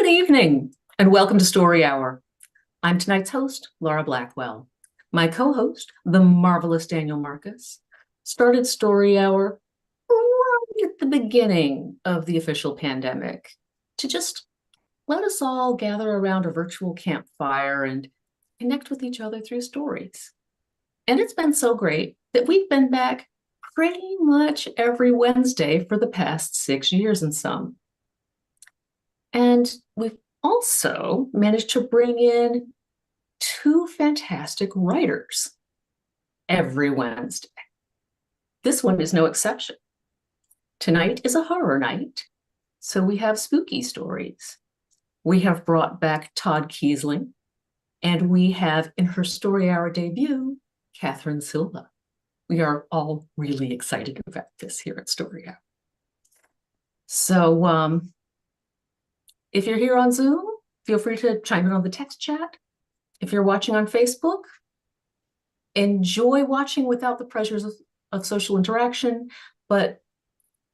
Good evening, and welcome to Story Hour. I'm tonight's host, Laura Blackwell. My co-host, the marvelous Daniel Marcus, started Story Hour right at the beginning of the official pandemic to just let us all gather around a virtual campfire and connect with each other through stories. And it's been so great that we've been back pretty much every Wednesday for the past 6 years and some. And we've also managed to bring in two fantastic writers every Wednesday. This one is no exception. Tonight is a horror night, so we have spooky stories. We have brought back Todd Keisling, and we have, in her Story Hour debut, Katherine Silva. We are all really excited about this here at Story Hour. So, if you're here on Zoom, feel free to chime in on the text chat. If you're watching on Facebook, enjoy watching without the pressures of social interaction. But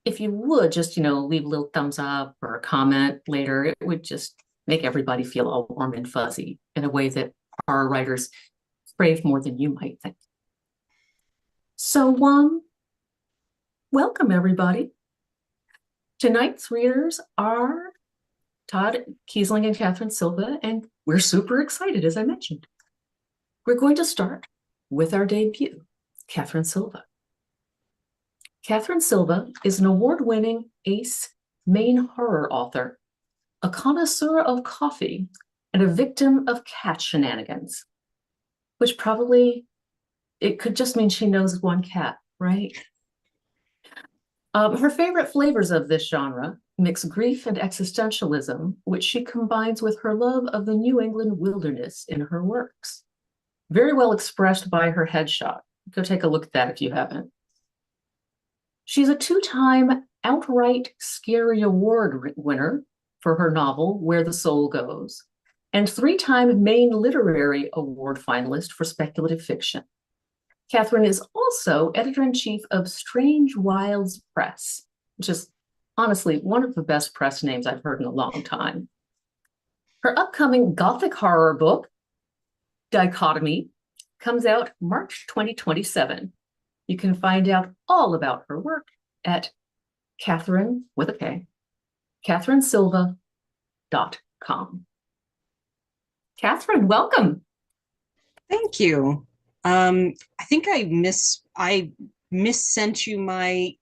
if you would just, leave a little thumbs up or a comment later, it would just make everybody feel all warm and fuzzy in a way that our writers crave more than you might think. So, welcome everybody. Tonight's readers are Todd Keisling and Katherine Silva, and we're super excited, as I mentioned. We're going to start with our debut, Katherine Silva. Katherine Silva is an award-winning ace Maine horror author, a connoisseur of coffee, and a victim of cat shenanigans, which probably, it could just mean she knows one cat, right? Her favorite flavors of this genre mix grief and existentialism, which she combines with her love of the New England wilderness in her works. Very well expressed by her headshot. Go take a look at that if you haven't. She's a two-time Outright Scary Award winner for her novel, Where the Soul Goes, and three-time Maine Literary Award finalist for speculative fiction. Katherine is also editor-in-chief of Strange Wilds Press, which is honestly one of the best press names I've heard in a long time. Her upcoming Gothic horror book, Dichotomy, comes out March 2027. You can find out all about her work at Katherine, with a K, KatherineSilva.com. Katherine, welcome. Thank you. I think I missent you my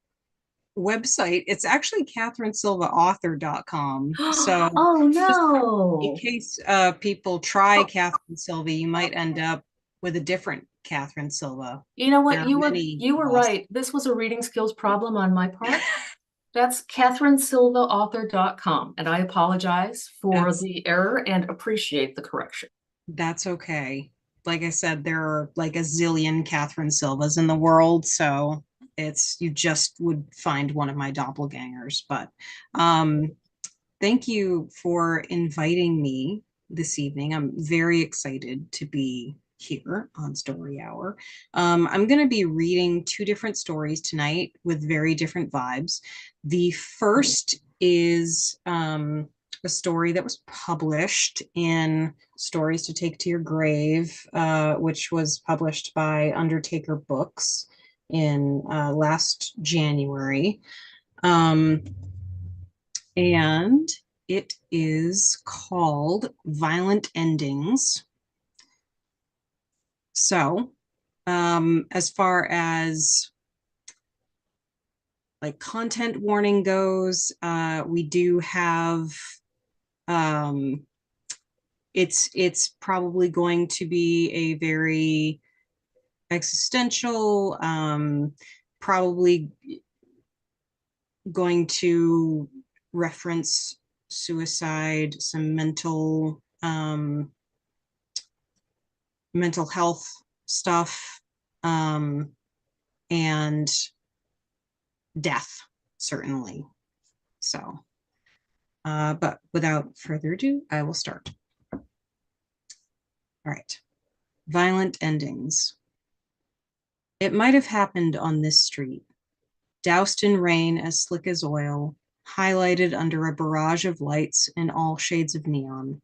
website. It's actually KatherineSilvaAuthor.com. So oh no. in case people try Katherine Silva, you might end up with a different Katherine Silva. You know what? You were right. This was a reading skills problem on my part. That's KatherineSilvaAuthor.com. And I apologize for the error and appreciate the correction. That's okay. Like I said, there are like a zillion Katherine Silvas in the world, so you just would find one of my doppelgangers. But thank you for inviting me this evening. I'm very excited to be here on Story Hour. I'm going to be reading two different stories tonight with very different vibes. The first is a story that was published in Stories to Take to Your Grave, which was published by Undertaker Books in last January. And it is called Violent Endings. So, as far as like content warning goes, we do have it's probably going to be a very existential, probably going to reference suicide, some mental health stuff, and death, certainly. So, but without further ado, I will start. All right. Violent Endings. It might have happened on this street, doused in rain as slick as oil, highlighted under a barrage of lights in all shades of neon.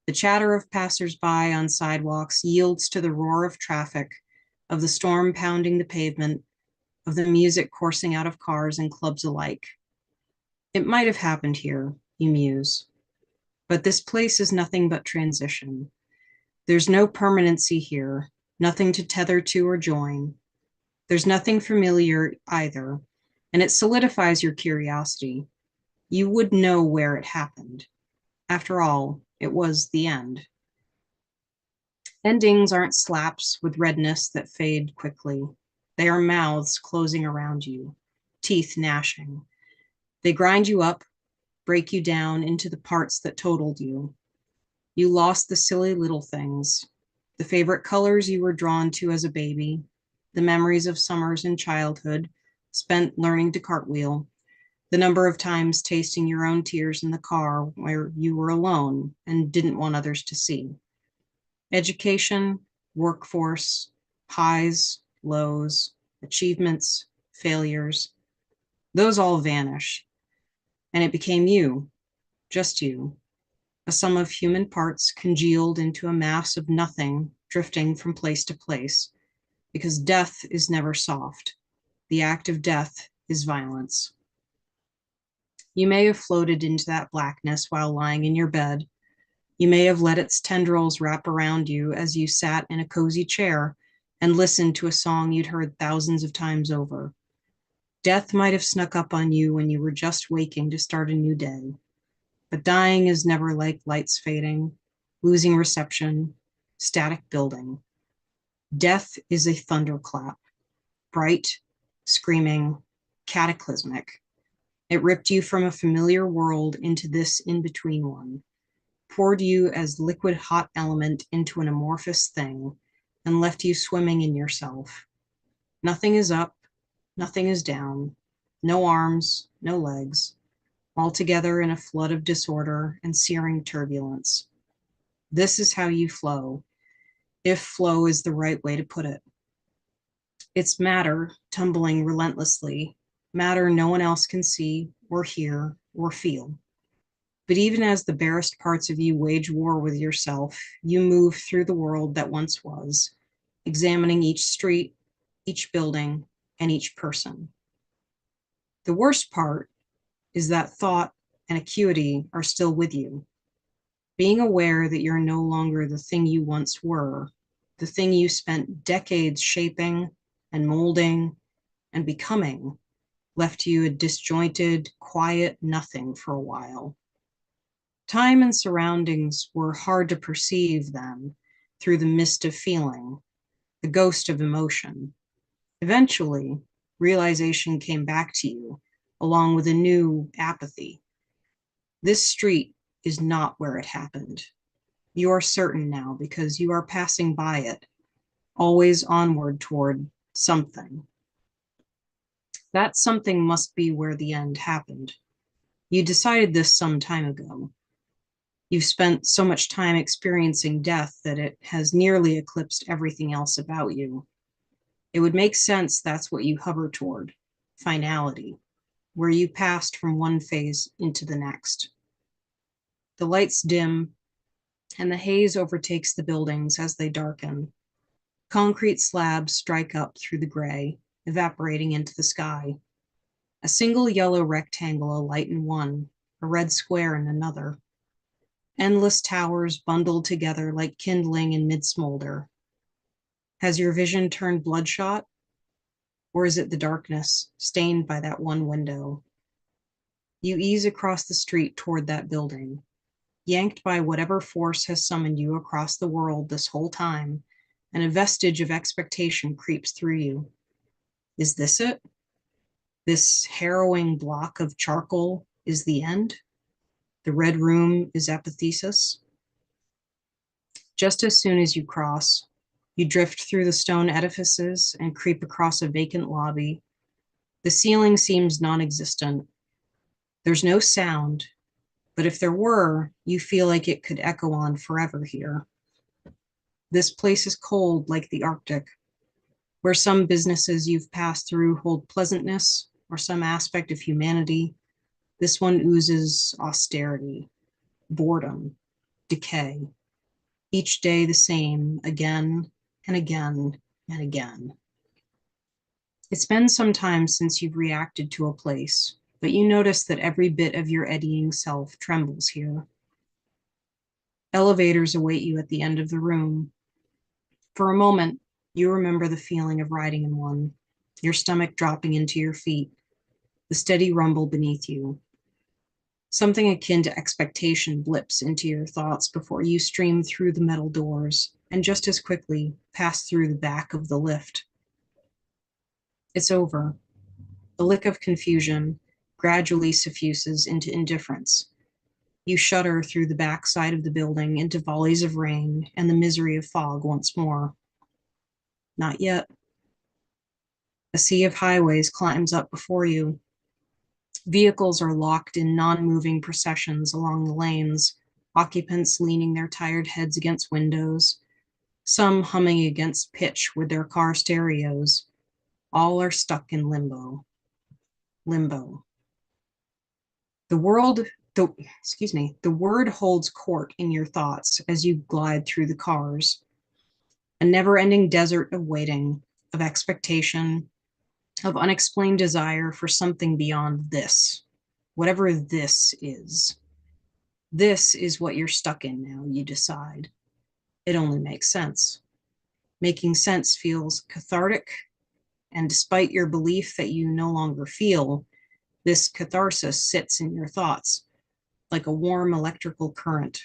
The chatter of passersby on sidewalks yields to the roar of traffic, of the storm pounding the pavement, of the music coursing out of cars and clubs alike. It might have happened here, you muse. But this place is nothing but transition. There's no permanency here, nothing to tether to or join. There's nothing familiar either, and it solidifies your curiosity. You would know where it happened. After all, it was the end. Endings aren't slaps with redness that fade quickly. They are mouths closing around you, teeth gnashing. They grind you up, break you down into the parts that totaled you. You lost the silly little things, the favorite colors you were drawn to as a baby, the memories of summers in childhood spent learning to cartwheel, the number of times tasting your own tears in the car where you were alone and didn't want others to see. Education, workforce, highs, lows, achievements, failures, those all vanish. And it became you, just you, a sum of human parts congealed into a mass of nothing drifting from place to place, because death is never soft. The act of death is violence. You may have floated into that blackness while lying in your bed. You may have let its tendrils wrap around you as you sat in a cozy chair and listened to a song you'd heard thousands of times over. Death might have snuck up on you when you were just waking to start a new day. But dying is never like lights fading, losing reception, static building. Death is a thunderclap, bright, screaming, cataclysmic. It ripped you from a familiar world into this in-between one, poured you as liquid hot element into an amorphous thing, and left you swimming in yourself. Nothing is up, nothing is down, no arms, no legs, all together in a flood of disorder and searing turbulence. This is how you flow, if flow is the right way to put it. It's matter tumbling relentlessly, matter no one else can see or hear or feel. But even as the barest parts of you wage war with yourself, you move through the world that once was, examining each street, each building, and each person. The worst part is that thought and acuity are still with you. Being aware that you're no longer the thing you once were, the thing you spent decades shaping and molding and becoming, left you a disjointed, quiet nothing for a while. Time and surroundings were hard to perceive then, through the mist of feeling, the ghost of emotion. Eventually, realization came back to you, along with a new apathy. This street is not where it happened. You are certain now because you are passing by it, always onward toward something. That something must be where the end happened. You decided this some time ago. You've spent so much time experiencing death that it has nearly eclipsed everything else about you. It would make sense that's what you hover toward, finality, where you passed from one phase into the next. The lights dim, and the haze overtakes the buildings as they darken. Concrete slabs strike up through the gray, evaporating into the sky. A single yellow rectangle alight in one, a red square in another. Endless towers bundled together like kindling in mid-smolder. Has your vision turned bloodshot? Or is it the darkness, stained by that one window? You ease across the street toward that building, yanked by whatever force has summoned you across the world this whole time, and a vestige of expectation creeps through you. Is this it? This harrowing block of charcoal is the end? The red room is apathesis? Just as soon as you cross, you drift through the stone edifices and creep across a vacant lobby. The ceiling seems non-existent. There's no sound, but if there were, you feel like it could echo on forever here. This place is cold like the Arctic, where some businesses you've passed through hold pleasantness or some aspect of humanity, This one oozes austerity, boredom, decay. Each day the same, again and again and again. It's been some time since you've reacted to a place, but you notice that every bit of your eddying self trembles here. Elevators await you at the end of the room. For a moment, you remember the feeling of riding in one, your stomach dropping into your feet, the steady rumble beneath you. Something akin to expectation blips into your thoughts before you stream through the metal doors and just as quickly pass through the back of the lift. It's over. The lick of confusion gradually suffuses into indifference. You shudder through the back side of the building into volleys of rain and the misery of fog once more. Not yet. A sea of highways climbs up before you. Vehicles are locked in non-moving processions along the lanes, occupants leaning their tired heads against windows, some humming against pitch with their car stereos. All are stuck in limbo. Limbo. The world, the word holds court in your thoughts as you glide through the cars. A never-ending desert of waiting, of expectation, of unexplained desire for something beyond this, whatever this is. This is what you're stuck in now, you decide. It only makes sense. Making sense feels cathartic, and despite your belief that you no longer feel, this catharsis sits in your thoughts like a warm electrical current.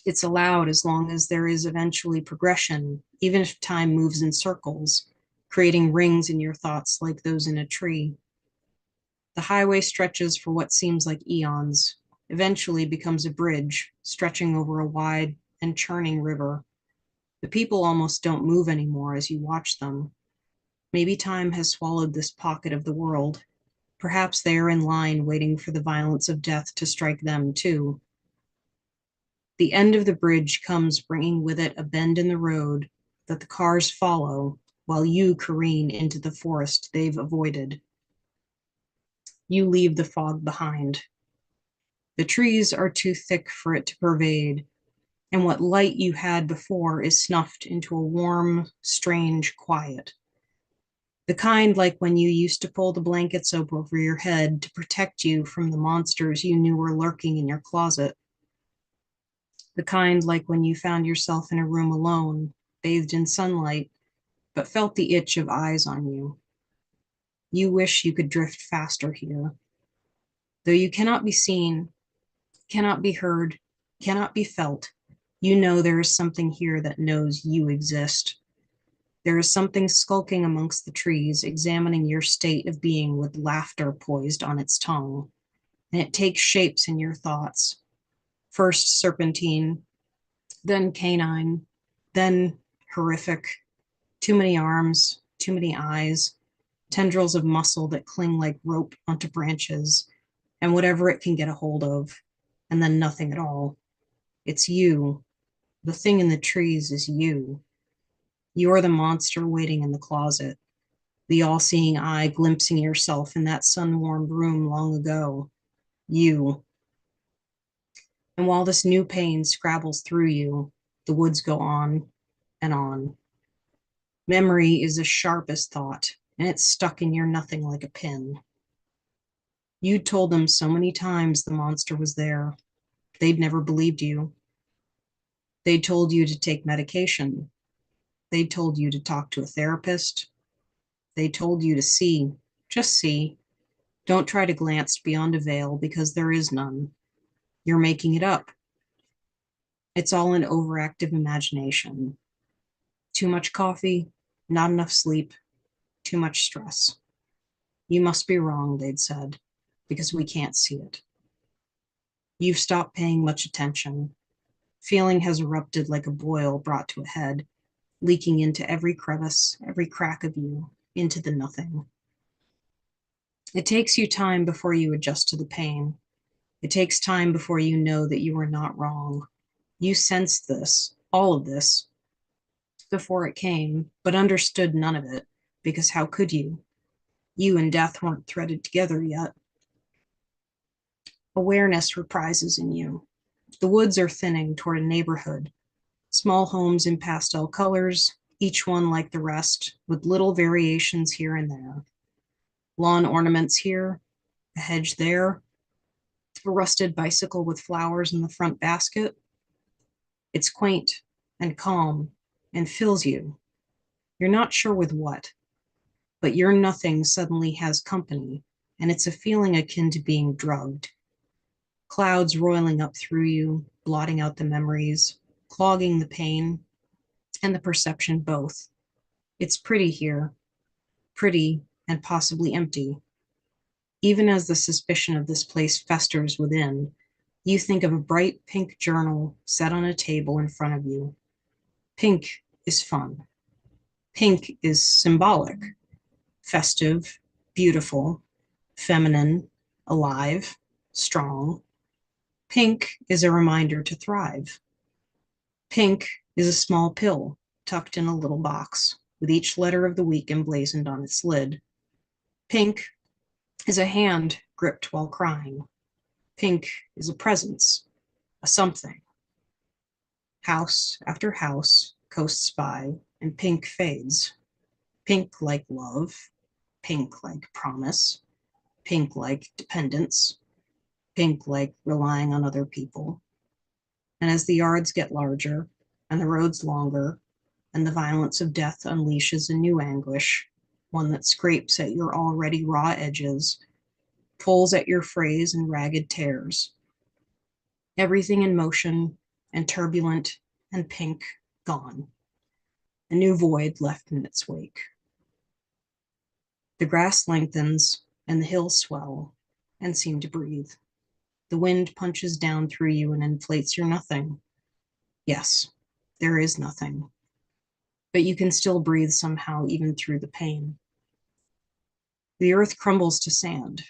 It's allowed as long as there is eventually progression, even if time moves in circles, creating rings in your thoughts like those in a tree. The highway stretches for what seems like eons, eventually becomes a bridge stretching over a wide and churning river. The people almost don't move anymore as you watch them. Maybe time has swallowed this pocket of the world. Perhaps they are in line waiting for the violence of death to strike them too. The end of the bridge comes bringing with it a bend in the road that the cars follow while you careen into the forest they've avoided. You leave the fog behind. The trees are too thick for it to pervade, and what light you had before is snuffed into a warm, strange quiet. The kind like when you used to pull the blankets up over your head to protect you from the monsters you knew were lurking in your closet. The kind like when you found yourself in a room alone, bathed in sunlight, but felt the itch of eyes on you. You wish you could drift faster here. Though you cannot be seen, cannot be heard, cannot be felt, you know there is something here that knows you exist. There is something skulking amongst the trees, examining your state of being with laughter poised on its tongue. And it takes shapes in your thoughts. First serpentine, then canine, then horrific. Too many arms, too many eyes, tendrils of muscle that cling like rope onto branches, and whatever it can get a hold of, and then nothing at all. It's you. The thing in the trees is you. You're the monster waiting in the closet, the all-seeing eye glimpsing yourself in that sun-warmed room long ago. You. And while this new pain scrabbles through you, the woods go on and on. Memory is as sharp as thought, and it's stuck in your nothing like a pin. You'd told them so many times the monster was there. They'd never believed you. They'd told you to take medication. They'd told you to talk to a therapist. They told you to see, just see. Don't try to glance beyond a veil because there is none. You're making it up. It's all an overactive imagination. Too much coffee, not enough sleep, too much stress. You must be wrong, they'd said, because we can't see it. You've stopped paying much attention. Feeling has erupted like a boil brought to a head, leaking into every crevice, every crack of you, into the nothing. It takes you time before you adjust to the pain. It takes time before you know that you are not wrong. You sensed this, all of this, before it came, but understood none of it, because how could you? You and death weren't threaded together yet. Awareness reprises in you. The woods are thinning toward a neighborhood. Small homes in pastel colors, each one like the rest, with little variations here and there. Lawn ornaments here, a hedge there, a rusted bicycle with flowers in the front basket. It's quaint and calm and fills you. You're not sure with what, but your nothing suddenly has company, and it's a feeling akin to being drugged. Clouds roiling up through you, blotting out the memories, clogging the pain and the perception both. It's pretty here, pretty and possibly empty. Even as the suspicion of this place festers within, you think of a bright pink journal set on a table in front of you. Pink is fun. Pink is symbolic, festive, beautiful, feminine, alive, strong. Pink is a reminder to thrive. Pink is a small pill tucked in a little box with each letter of the week emblazoned on its lid. Pink is a hand gripped while crying. Pink is a presence, a something. House after house coasts by, and pink fades. Pink like love, pink like promise, pink like dependence, pink like relying on other people. And as the yards get larger and the roads longer, and the violence of death unleashes a new anguish, one that scrapes at your already raw edges, pulls at your phrase in ragged tears. Everything in motion and turbulent and pink gone. A new void left in its wake. The grass lengthens and the hills swell and seem to breathe. The wind punches down through you and inflates your nothing. Yes, there is nothing. But you can still breathe somehow even through the pain. The earth crumbles to sand.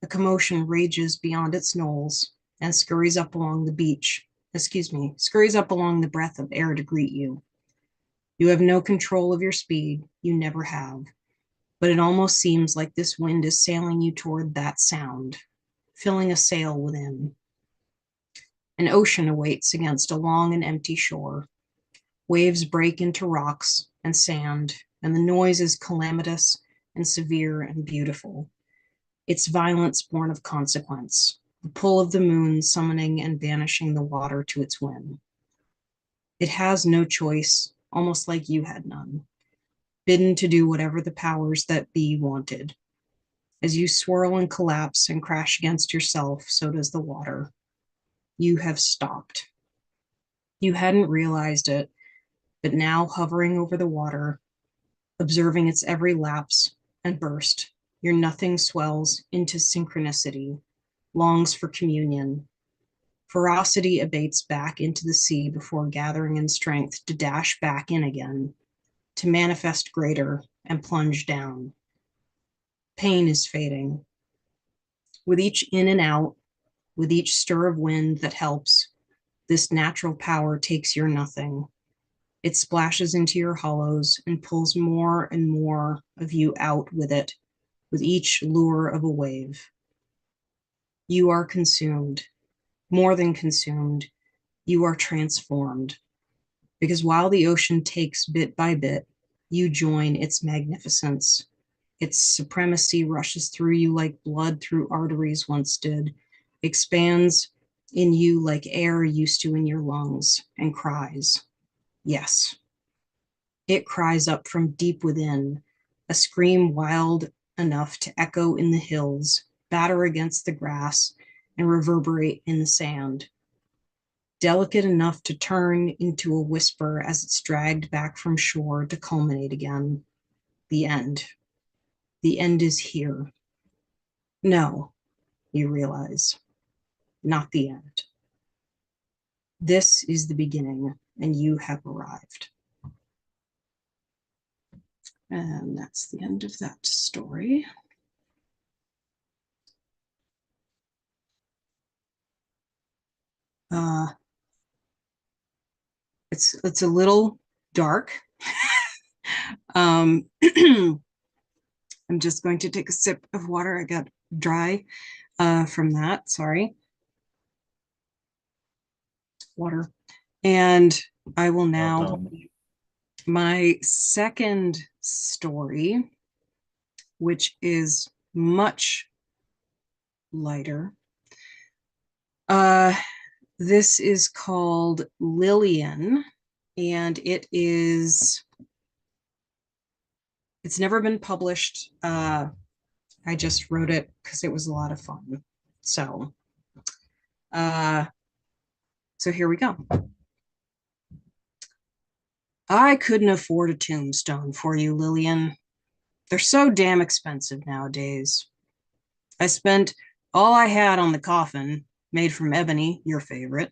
A commotion rages beyond its knolls and scurries up along the beach, scurries up along the breath of air to greet you. You have no control of your speed, you never have, but it almost seems like this wind is sailing you toward that sound, filling a sail within. An ocean awaits against a long and empty shore. Waves break into rocks and sand, and the noise is calamitous and severe and beautiful. Its violence born of consequence, the pull of the moon summoning and banishing the water to its whim. It has no choice, almost like you had none, bidden to do whatever the powers that be wanted. As you swirl and collapse and crash against yourself, so does the water. You have stopped. You hadn't realized it, but now hovering over the water, observing its every lapse and burst, your nothing swells into synchronicity, longs for communion. Ferocity abates back into the sea before gathering in strength to dash back in again, to manifest greater and plunge down. Pain is fading. With each in and out, with each stir of wind that helps, this natural power takes your nothing. It splashes into your hollows and pulls more and more of you out with it, with each lure of a wave. You are consumed, more than consumed, you are transformed. Because while the ocean takes bit by bit, you join its magnificence. Its supremacy rushes through you like blood through arteries once did, expands in you like air used to in your lungs, and cries. Yes. It cries up from deep within, a scream wild enough to echo in the hills, batter against the grass, and reverberate in the sand. Delicate enough to turn into a whisper as it's dragged back from shore to culminate again. The end. The end is here. No, you realize, not the end. This is the beginning, and you have arrived. And that's the end of that story. It's a little dark. I'm just going to take a sip of water. I got dry from that, sorry. water. And I will now, Well done. my second story, which is much lighter. This is called Lillian, and it's never been published. I just wrote it because it was a lot of fun. So, uh, so here we go. I couldn't afford a tombstone for you, Lillian. They're so damn expensive nowadays. I spent all I had on the coffin, made from ebony, your favorite.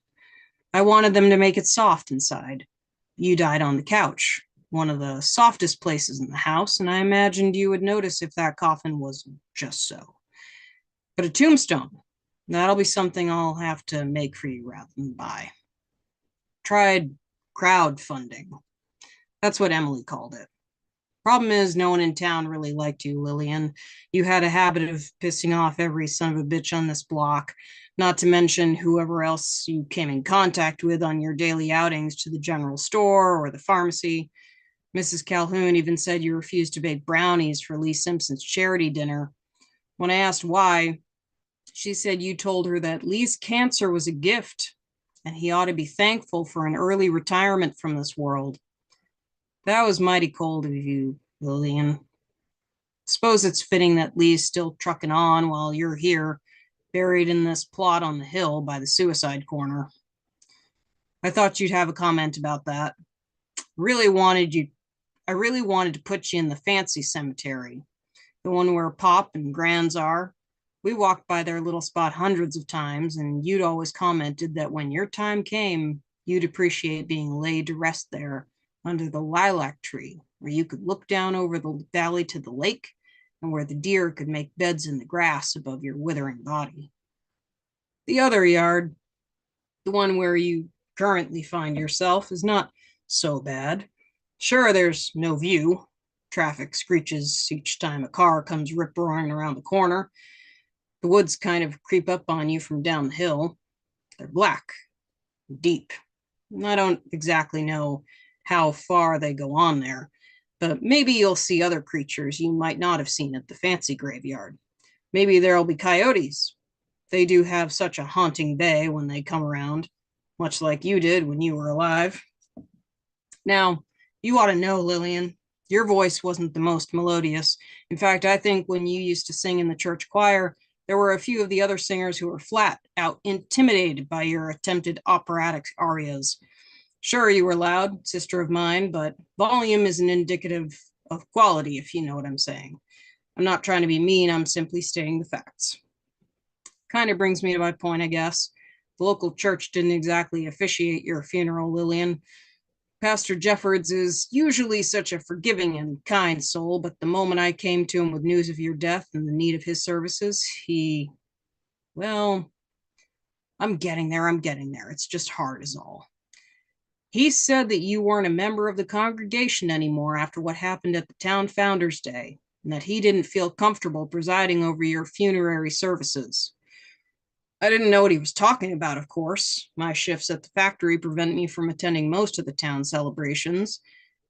I wanted them to make it soft inside. You died on the couch, one of the softest places in the house, and I imagined you would notice if that coffin was just so. But a tombstone, that'll be something I'll have to make for you rather than buy. Tried crowdfunding. That's what Emily called it. Problem is, no one in town really liked you, Lillian. You had a habit of pissing off every son of a bitch on this block, not to mention whoever else you came in contact with on your daily outings to the general store or the pharmacy. Mrs. Calhoun even said you refused to bake brownies for Lee Simpson's charity dinner. When I asked why, she said you told her that Lee's cancer was a gift and he ought to be thankful for an early retirement from this world. That was mighty cold of you, Lillian. Suppose it's fitting that Lee's still trucking on while you're here, buried in this plot on the hill by the suicide corner. I thought you'd have a comment about that. I really wanted to put you in the fancy cemetery, the one where Pop and Grands are. We walked by their little spot hundreds of times, and you'd always commented that when your time came, you'd appreciate being laid to rest there under the lilac tree, where you could look down over the valley to the lake and where the deer could make beds in the grass above your withering body. The other yard, the one where you currently find yourself, is not so bad. Sure, there's no view. Traffic screeches each time a car comes rip-roaring around the corner. The woods kind of creep up on you from down the hill. They're black, deep. I don't exactly know how far they go on there, but maybe you'll see other creatures you might not have seen at the fancy graveyard. Maybe there'll be coyotes. They do have such a haunting bay when they come around, much like you did when you were alive. Now, you ought to know, Lillian, your voice wasn't the most melodious. In fact, I think when you used to sing in the church choir, there were a few of the other singers who were flat out intimidated by your attempted operatic arias. Sure, you were loud, sister of mine, but volume isn't indicative of quality, if you know what I'm saying. I'm not trying to be mean, I'm simply stating the facts. Kind of brings me to my point, I guess. The local church didn't exactly officiate your funeral, Lillian. Pastor Jeffords is usually such a forgiving and kind soul, but the moment I came to him with news of your death and the need of his services, well, I'm getting there. It's just hard is all. He said that you weren't a member of the congregation anymore after what happened at the town Founders Day, and that he didn't feel comfortable presiding over your funerary services. I didn't know what he was talking about, of course. My shifts at the factory prevent me from attending most of the town celebrations,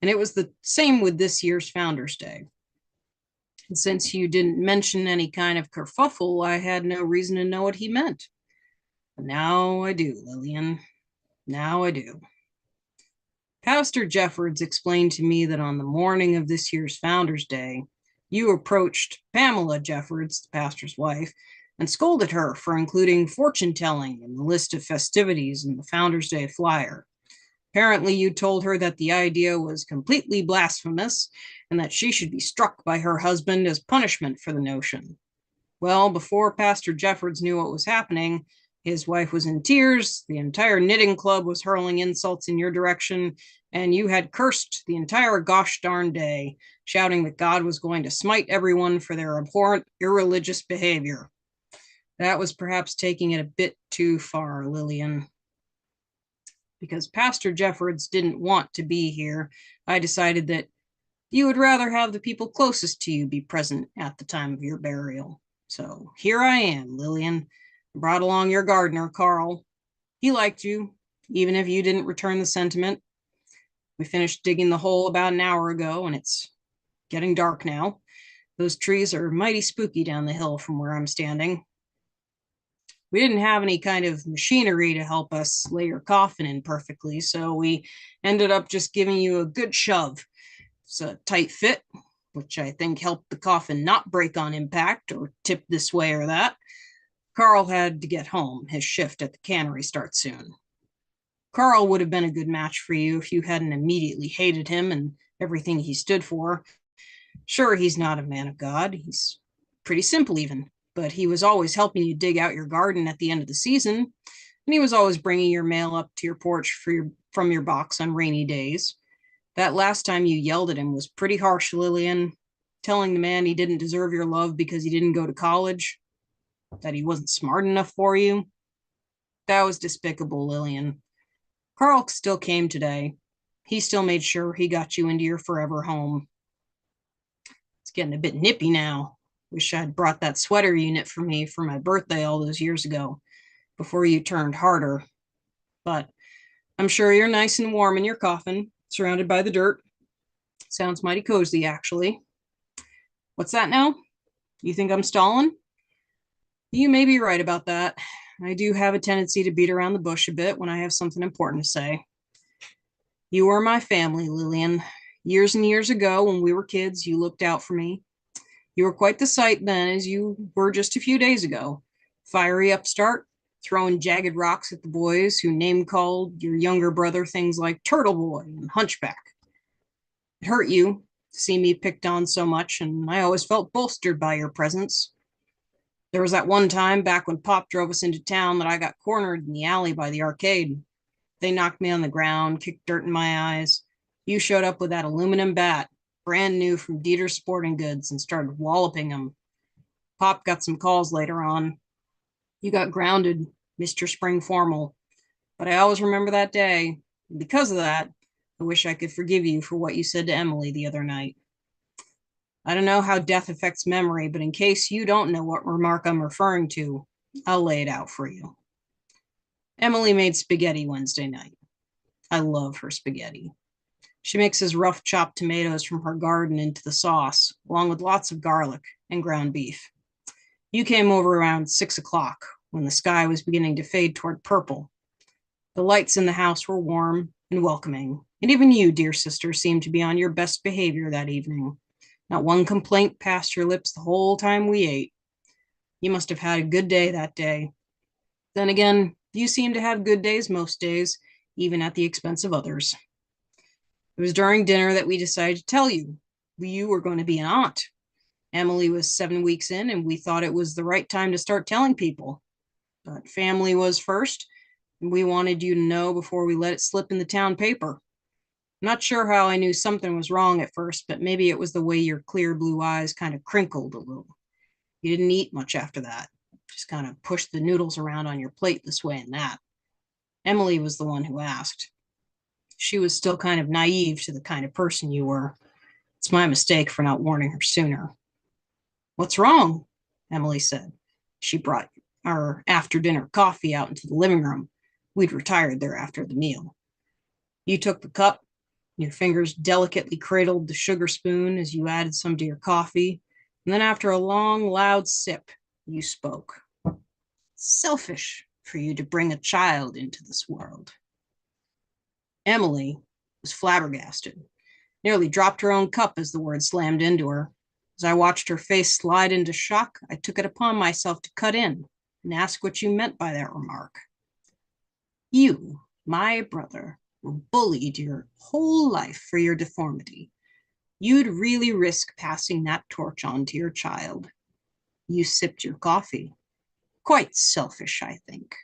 and it was the same with this year's Founders Day. And since you didn't mention any kind of kerfuffle, I had no reason to know what he meant. But now I do, Lillian. Now I do. Pastor Jeffords explained to me that on the morning of this year's Founders Day, you approached Pamela Jeffords, the pastor's wife, and scolded her for including fortune telling in the list of festivities in the Founders Day flyer. Apparently, you told her that the idea was completely blasphemous and that she should be struck by her husband as punishment for the notion. Well, before Pastor Jeffords knew what was happening, his wife was in tears, the entire knitting club was hurling insults in your direction, and you had cursed the entire gosh darn day, shouting that God was going to smite everyone for their abhorrent, irreligious behavior. That was perhaps taking it a bit too far, Lillian. Because Pastor Jeffords didn't want to be here, I decided that you would rather have the people closest to you be present at the time of your burial. So here I am, Lillian. I brought along your gardener, Carl. He liked you, even if you didn't return the sentiment. We finished digging the hole about an hour ago, and it's getting dark now. Those trees are mighty spooky down the hill from where I'm standing. We didn't have any kind of machinery to help us lay your coffin in perfectly, so we ended up just giving you a good shove. It's a tight fit, which I think helped the coffin not break on impact or tip this way or that. Carl had to get home. His shift at the cannery starts soon. Carl would have been a good match for you if you hadn't immediately hated him and everything he stood for. Sure, he's not a man of God. He's pretty simple even, but he was always helping you dig out your garden at the end of the season, and he was always bringing your mail up to your porch from your box on rainy days. That last time you yelled at him was pretty harsh, Lillian, telling the man he didn't deserve your love because he didn't go to college, that he wasn't smart enough for you. That was despicable, Lillian. Carl still came today. He still made sure he got you into your forever home. It's getting a bit nippy now. Wish I'd brought that sweater you knit for me for my birthday all those years ago, before you turned harder. But I'm sure you're nice and warm in your coffin, surrounded by the dirt. Sounds mighty cozy, actually. What's that now? You think I'm stalling? You may be right about that. I do have a tendency to beat around the bush a bit when I have something important to say. You were my family, Lillian. Years and years ago, when we were kids, you looked out for me. You were quite the sight then, as you were just a few days ago. Fiery upstart, throwing jagged rocks at the boys who name-called your younger brother things like Turtle Boy and Hunchback. It hurt you to see me picked on so much, and I always felt bolstered by your presence. There was that one time back when Pop drove us into town that I got cornered in the alley by the arcade. They knocked me on the ground, kicked dirt in my eyes. You showed up with that aluminum bat, brand new from Dieter's Sporting Goods, and started walloping him. Pop got some calls later on. You got grounded, Mr. Spring Formal. But I always remember that day. And because of that, I wish I could forgive you for what you said to Emily the other night. I don't know how death affects memory, but in case you don't know what remark I'm referring to, I'll lay it out for you. Emily made spaghetti Wednesday night. I love her spaghetti. She mixes rough chopped tomatoes from her garden into the sauce, along with lots of garlic and ground beef. You came over around 6 o'clock when the sky was beginning to fade toward purple. The lights in the house were warm and welcoming, and even you, dear sister, seemed to be on your best behavior that evening. Not one complaint passed your lips the whole time we ate. You must have had a good day that day. Then again, you seem to have good days most days, even at the expense of others. It was during dinner that we decided to tell you were going to be an aunt. Emily was 7 weeks in, and we thought it was the right time to start telling people. But family was first, and we wanted you to know before we let it slip in the town paper. I'm not sure how I knew something was wrong at first, but maybe it was the way your clear blue eyes kind of crinkled a little. You didn't eat much after that. Just kind of pushed the noodles around on your plate this way and that. Emily was the one who asked. She was still kind of naive to the kind of person you were. It's my mistake for not warning her sooner. What's wrong? Emily said. She brought our after-dinner coffee out into the living room. We'd retired there after the meal. You took the cup. Your fingers delicately cradled the sugar spoon as you added some to your coffee. And then after a long, loud sip, you spoke. Selfish for you to bring a child into this world. Emily was flabbergasted, nearly dropped her own cup as the word slammed into her. As I watched her face slide into shock, I took it upon myself to cut in and ask what you meant by that remark. You, my brother, were bullied your whole life for your deformity. You'd really risk passing that torch on to your child. You sipped your coffee. Quite selfish, I think.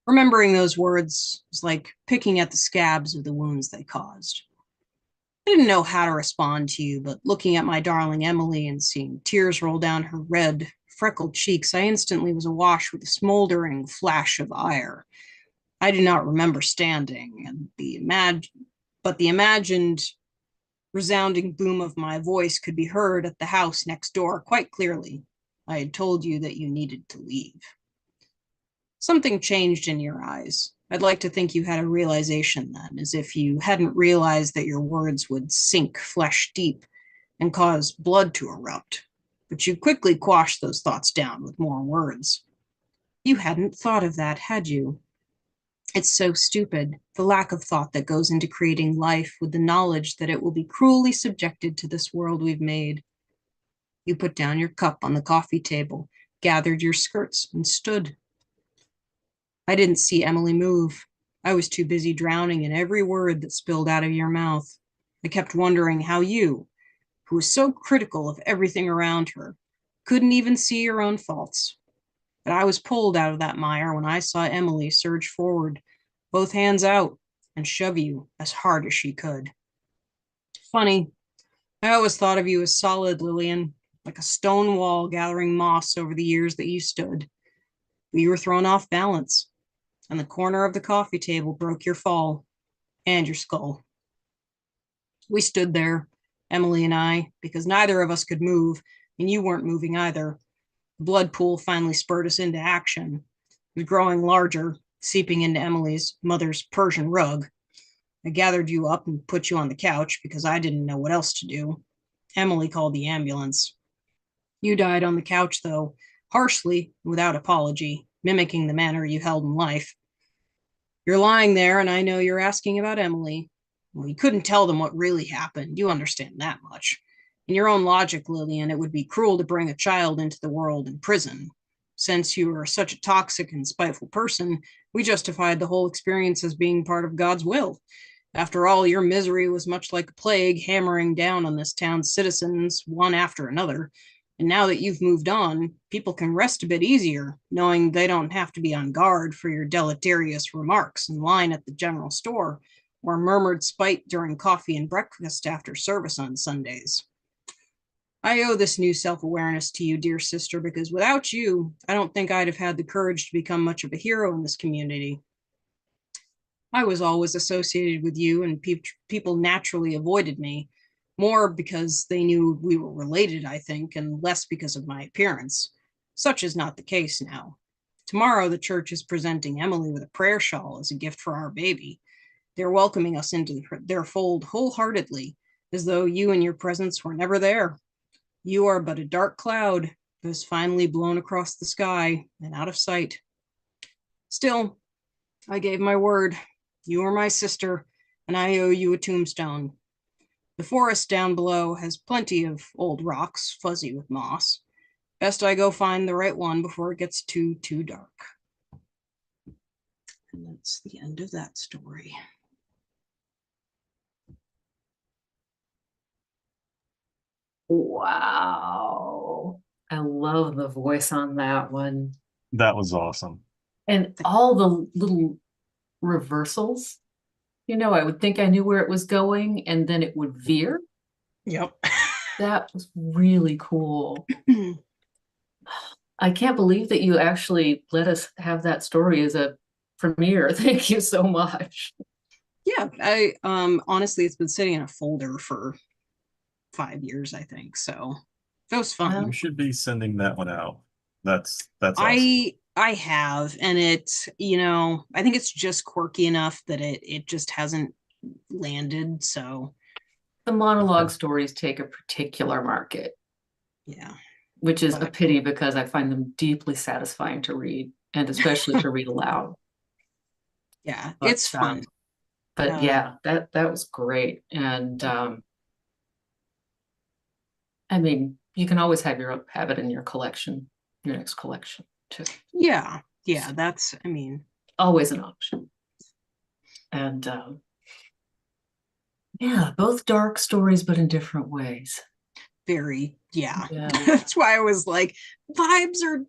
Remembering those words was like picking at the scabs of the wounds they caused. I didn't know how to respond to you, but looking at my darling Emily and seeing tears roll down her red, freckled cheeks, I instantly was awash with a smoldering flash of ire. I do not remember standing, and but the imagined resounding boom of my voice could be heard at the house next door quite clearly. I had told you that you needed to leave. Something changed in your eyes. I'd like to think you had a realization then, as if you hadn't realized that your words would sink flesh deep and cause blood to erupt. But you quickly quashed those thoughts down with more words. You hadn't thought of that, had you? It's so stupid, the lack of thought that goes into creating life with the knowledge that it will be cruelly subjected to this world we've made. You put down your cup on the coffee table, gathered your skirts, and stood. I didn't see Emily move. I was too busy drowning in every word that spilled out of your mouth. I kept wondering how you, who was so critical of everything around her, couldn't even see your own faults. But I was pulled out of that mire when I saw Emily surge forward, both hands out, and shove you as hard as she could. Funny, I always thought of you as solid, Lillian, like a stone wall gathering moss over the years that you stood. But you were thrown off balance, and the corner of the coffee table broke your fall and your skull. We stood there, Emily and I, because neither of us could move, and you weren't moving either. The blood pool finally spurred us into action. It was growing larger, seeping into Emily's mother's Persian rug. I gathered you up and put you on the couch because I didn't know what else to do. Emily called the ambulance. You died on the couch, though, harshly, without apology, mimicking the manner you held in life. You're lying there, and I know you're asking about Emily. Well, you couldn't tell them what really happened. You understand that much. In your own logic, Lillian, it would be cruel to bring a child into the world in prison. Since you are such a toxic and spiteful person, we justified the whole experience as being part of God's will. After all, your misery was much like a plague hammering down on this town's citizens, one after another. And now that you've moved on, people can rest a bit easier, knowing they don't have to be on guard for your deleterious remarks in line at the general store or murmured spite during coffee and breakfast after service on Sundays. I owe this new self-awareness to you, dear sister, because without you, I don't think I'd have had the courage to become much of a hero in this community. I was always associated with you, and people naturally avoided me, more because they knew we were related, I think, and less because of my appearance. Such is not the case now. Tomorrow, the church is presenting Emily with a prayer shawl as a gift for our baby. They're welcoming us into their fold wholeheartedly, as though you and your presence were never there. You are but a dark cloud that has finally blown across the sky and out of sight. Still, I gave my word. You are my sister, and I owe you a tombstone. The forest down below has plenty of old rocks, fuzzy with moss. Best I go find the right one before it gets too dark. And that's the end of that story. Wow. I love the voice on that one. That was awesome. And all the little reversals. I would think I knew where it was going, and then it would veer. Yep. That was really cool. I can't believe that you actually let us have that story as a premiere. Thank you so much. Yeah, I honestly, it's been sitting in a folder for 5 years, I think. So that was fun. You should be sending that one out. That's awesome. I have, and it's, I think it's just quirky enough that it just hasn't landed. So the monologue stories take a particular market. Yeah. Which is a pity because I find them deeply satisfying to read, and especially to read aloud. Yeah, it's fun. But yeah, that was great. And I mean, you can always have it in your collection, your next collection too. Yeah, that's, always an option. And yeah, both dark stories, but in different ways. Very, yeah. That's why I was like, vibes are,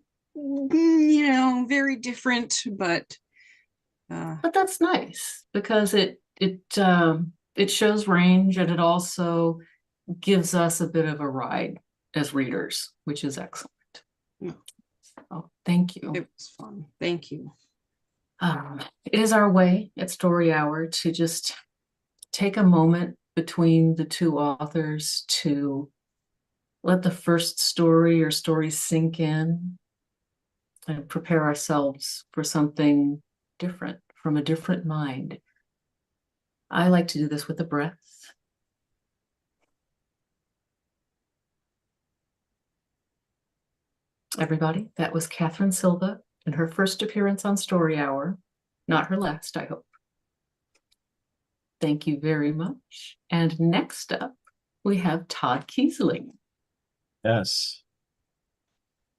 very different, but that's nice because it shows range, and it also gives us a bit of a ride as readers, which is excellent. So thank you. It was fun. Thank you. It is our way at Story Hour to just take a moment between the two authors to let the first story or stories sink in and prepare ourselves for something different from a different mind. I like to do this with a breath. Everybody, that was Katherine Silva in her first appearance on Story Hour. Not her last, I hope. Thank you very much. And next up, we have Todd Keisling. Yes.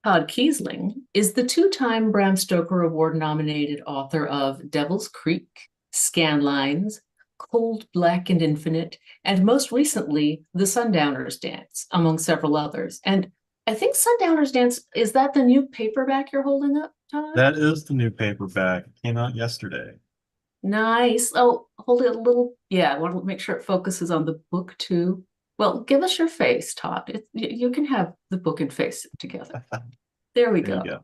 Todd Keisling is the two-time Bram Stoker Award-nominated author of Devil's Creek, Scanlines, Cold, Black, and Infinite, and most recently, The Sundowners Dance, among several others. And I think Sundowners Dance, is that the new paperback you're holding up, Todd? That is the new paperback. It came out yesterday. Nice. Oh, hold it a little. Yeah, I want to make sure it focuses on the book too. Well, give us your face, Todd. You can have the book and face together. There we There go. you go.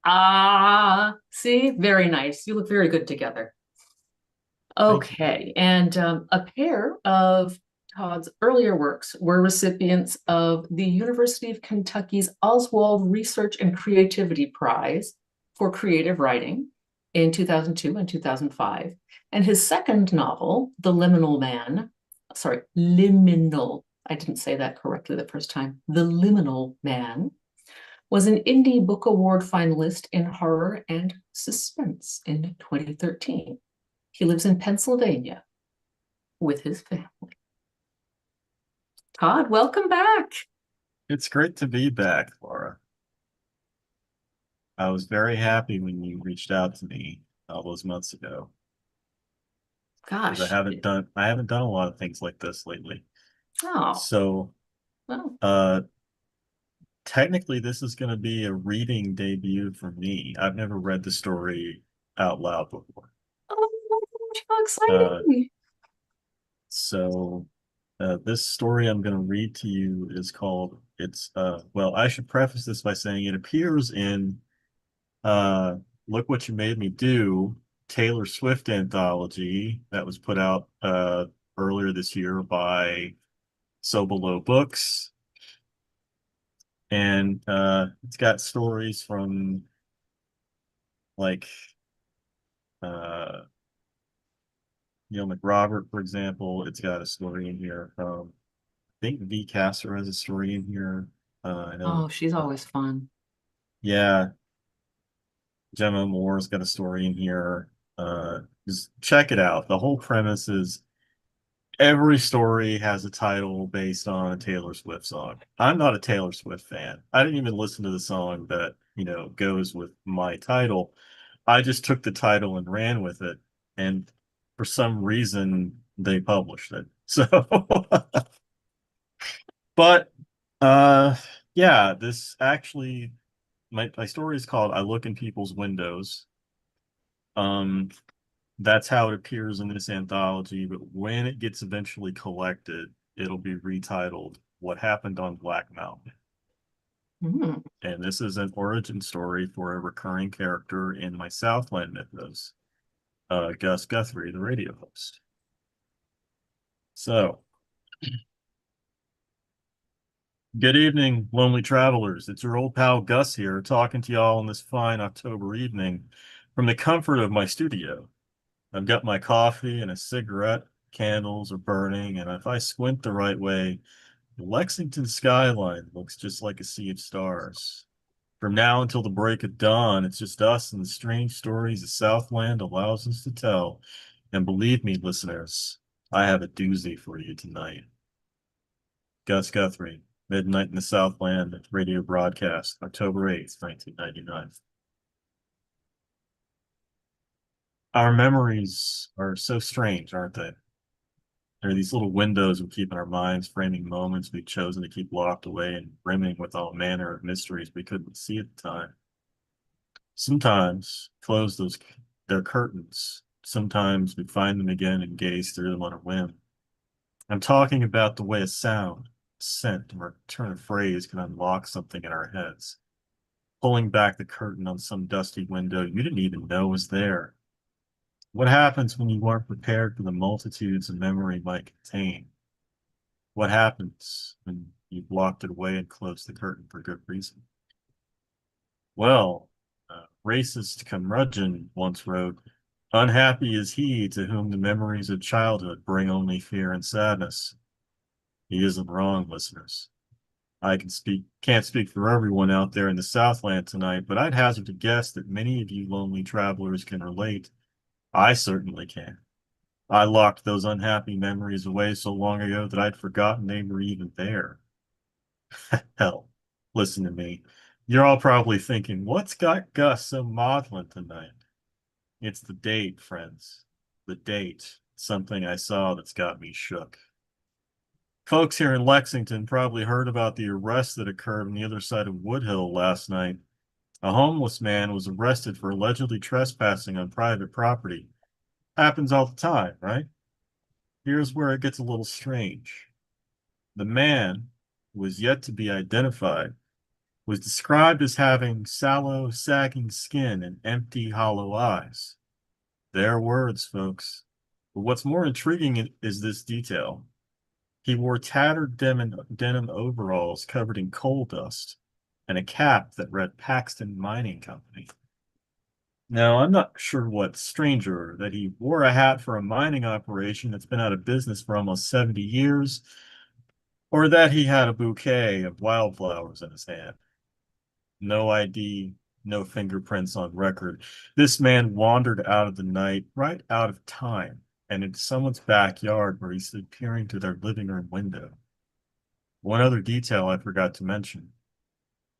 Ah, see, very nice. You look very good together. Okay, and a pair of Todd's earlier works were recipients of the University of Kentucky's Oswald Research and Creativity Prize for creative writing in 2002 and 2005. And his second novel, The Liminal Man, sorry, Liminal, I didn't say that correctly the first time, The Liminal Man, was an Indie Book Award finalist in horror and suspense in 2013. He lives in Pennsylvania with his family. Todd, welcome back. It's great to be back, Laura. I was very happy when you reached out to me all those months ago. Gosh. I haven't done a lot of things like this lately. Oh. So Well. Technically this is going to be a reading debut for me. I've never read the story out loud before. Oh, how exciting. So this story I'm going to read to you is called, well, I should preface this by saying it appears in Look What You Made Me Do, Taylor Swift anthology that was put out earlier this year by So Below Books. And it's got stories from like Neil McRobert, for example. It's got a story in here from, I think V. Casser has a story in here. I know. Oh, she's always fun. Yeah. Gemma Moore's got a story in here. Just check it out. The whole premise is every story has a title based on a Taylor Swift song. I'm not a Taylor Swift fan. I didn't even listen to the song that, goes with my title. I just took the title and ran with it. And for some reason, they published it. So, but, yeah, this actually, my story is called I Look in People's Windows. That's how it appears in this anthology, but when it gets eventually collected, it'll be retitled What Happened on Black Mountain. Mm. And this is an origin story for a recurring character in my Southland mythos, Gus Guthrie, the radio host. So, good evening, lonely travelers. It's your old pal Gus here, talking to y'all on this fine October evening from the comfort of my studio. I've got my coffee and a cigarette, candles are burning, and if I squint the right way, the Lexington skyline looks just like a sea of stars. From now until the break of dawn, it's just us and the strange stories the Southland allows us to tell. And believe me, listeners, I have a doozy for you tonight. Gus Guthrie, Midnight in the Southland radio broadcast, October 8th, 1999. Our memories are so strange, aren't they? There are these little windows we keep in our minds, framing moments we've chosen to keep locked away and brimming with all manner of mysteries we couldn't see at the time. Sometimes close their curtains. Sometimes we find them again and gaze through them on a whim. I'm talking about the way a sound, scent, or a turn of phrase can unlock something in our heads. Pulling back the curtain on some dusty window you didn't even know was there. What happens when you weren't prepared for the multitudes a memory might contain? What happens when you've locked it away and closed the curtain for good reason? Well, racist curmudgeon once wrote, Unhappy is he to whom the memories of childhood bring only fear and sadness. He isn't wrong, listeners. Can't speak for everyone out there in the Southland tonight, but I'd hazard to guess that many of you lonely travelers can relate. I certainly can. I locked those unhappy memories away so long ago that I'd forgotten they were even there. Hell, listen to me. You're all probably thinking, what's got Gus so maudlin tonight? It's the date, friends. The date. Something I saw that's got me shook. Folks here in Lexington probably heard about the arrest that occurred on the other side of Woodhill last night. A homeless man was arrested for allegedly trespassing on private property. Happens all the time, right? Here's where it gets a little strange. The man, who was yet to be identified, was described as having sallow, sagging skin and empty, hollow eyes. Their words, folks. But what's more intriguing is this detail. He wore tattered denim overalls covered in coal dust and a cap that read Paxton Mining Company. Now, I'm not sure what's stranger, that he wore a hat for a mining operation that's been out of business for almost 70 years, or that he had a bouquet of wildflowers in his hand. No ID, no fingerprints on record. This man wandered out of the night, right out of time, and into someone's backyard where he stood peering through their living room window. One other detail I forgot to mention.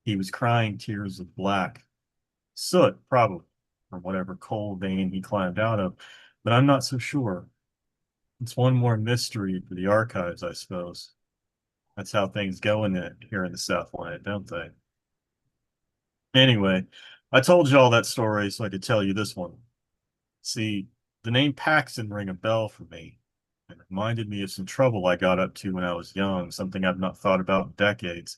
He was crying tears of black. Soot, probably, from whatever coal vein he climbed out of, but I'm not so sure. It's one more mystery for the archives, I suppose. That's how things go here in the Southland, don't they? Anyway, I told you all that story so I could tell you this one. See, the name Paxton rang a bell for me. It reminded me of some trouble I got up to when I was young, something I've not thought about in decades.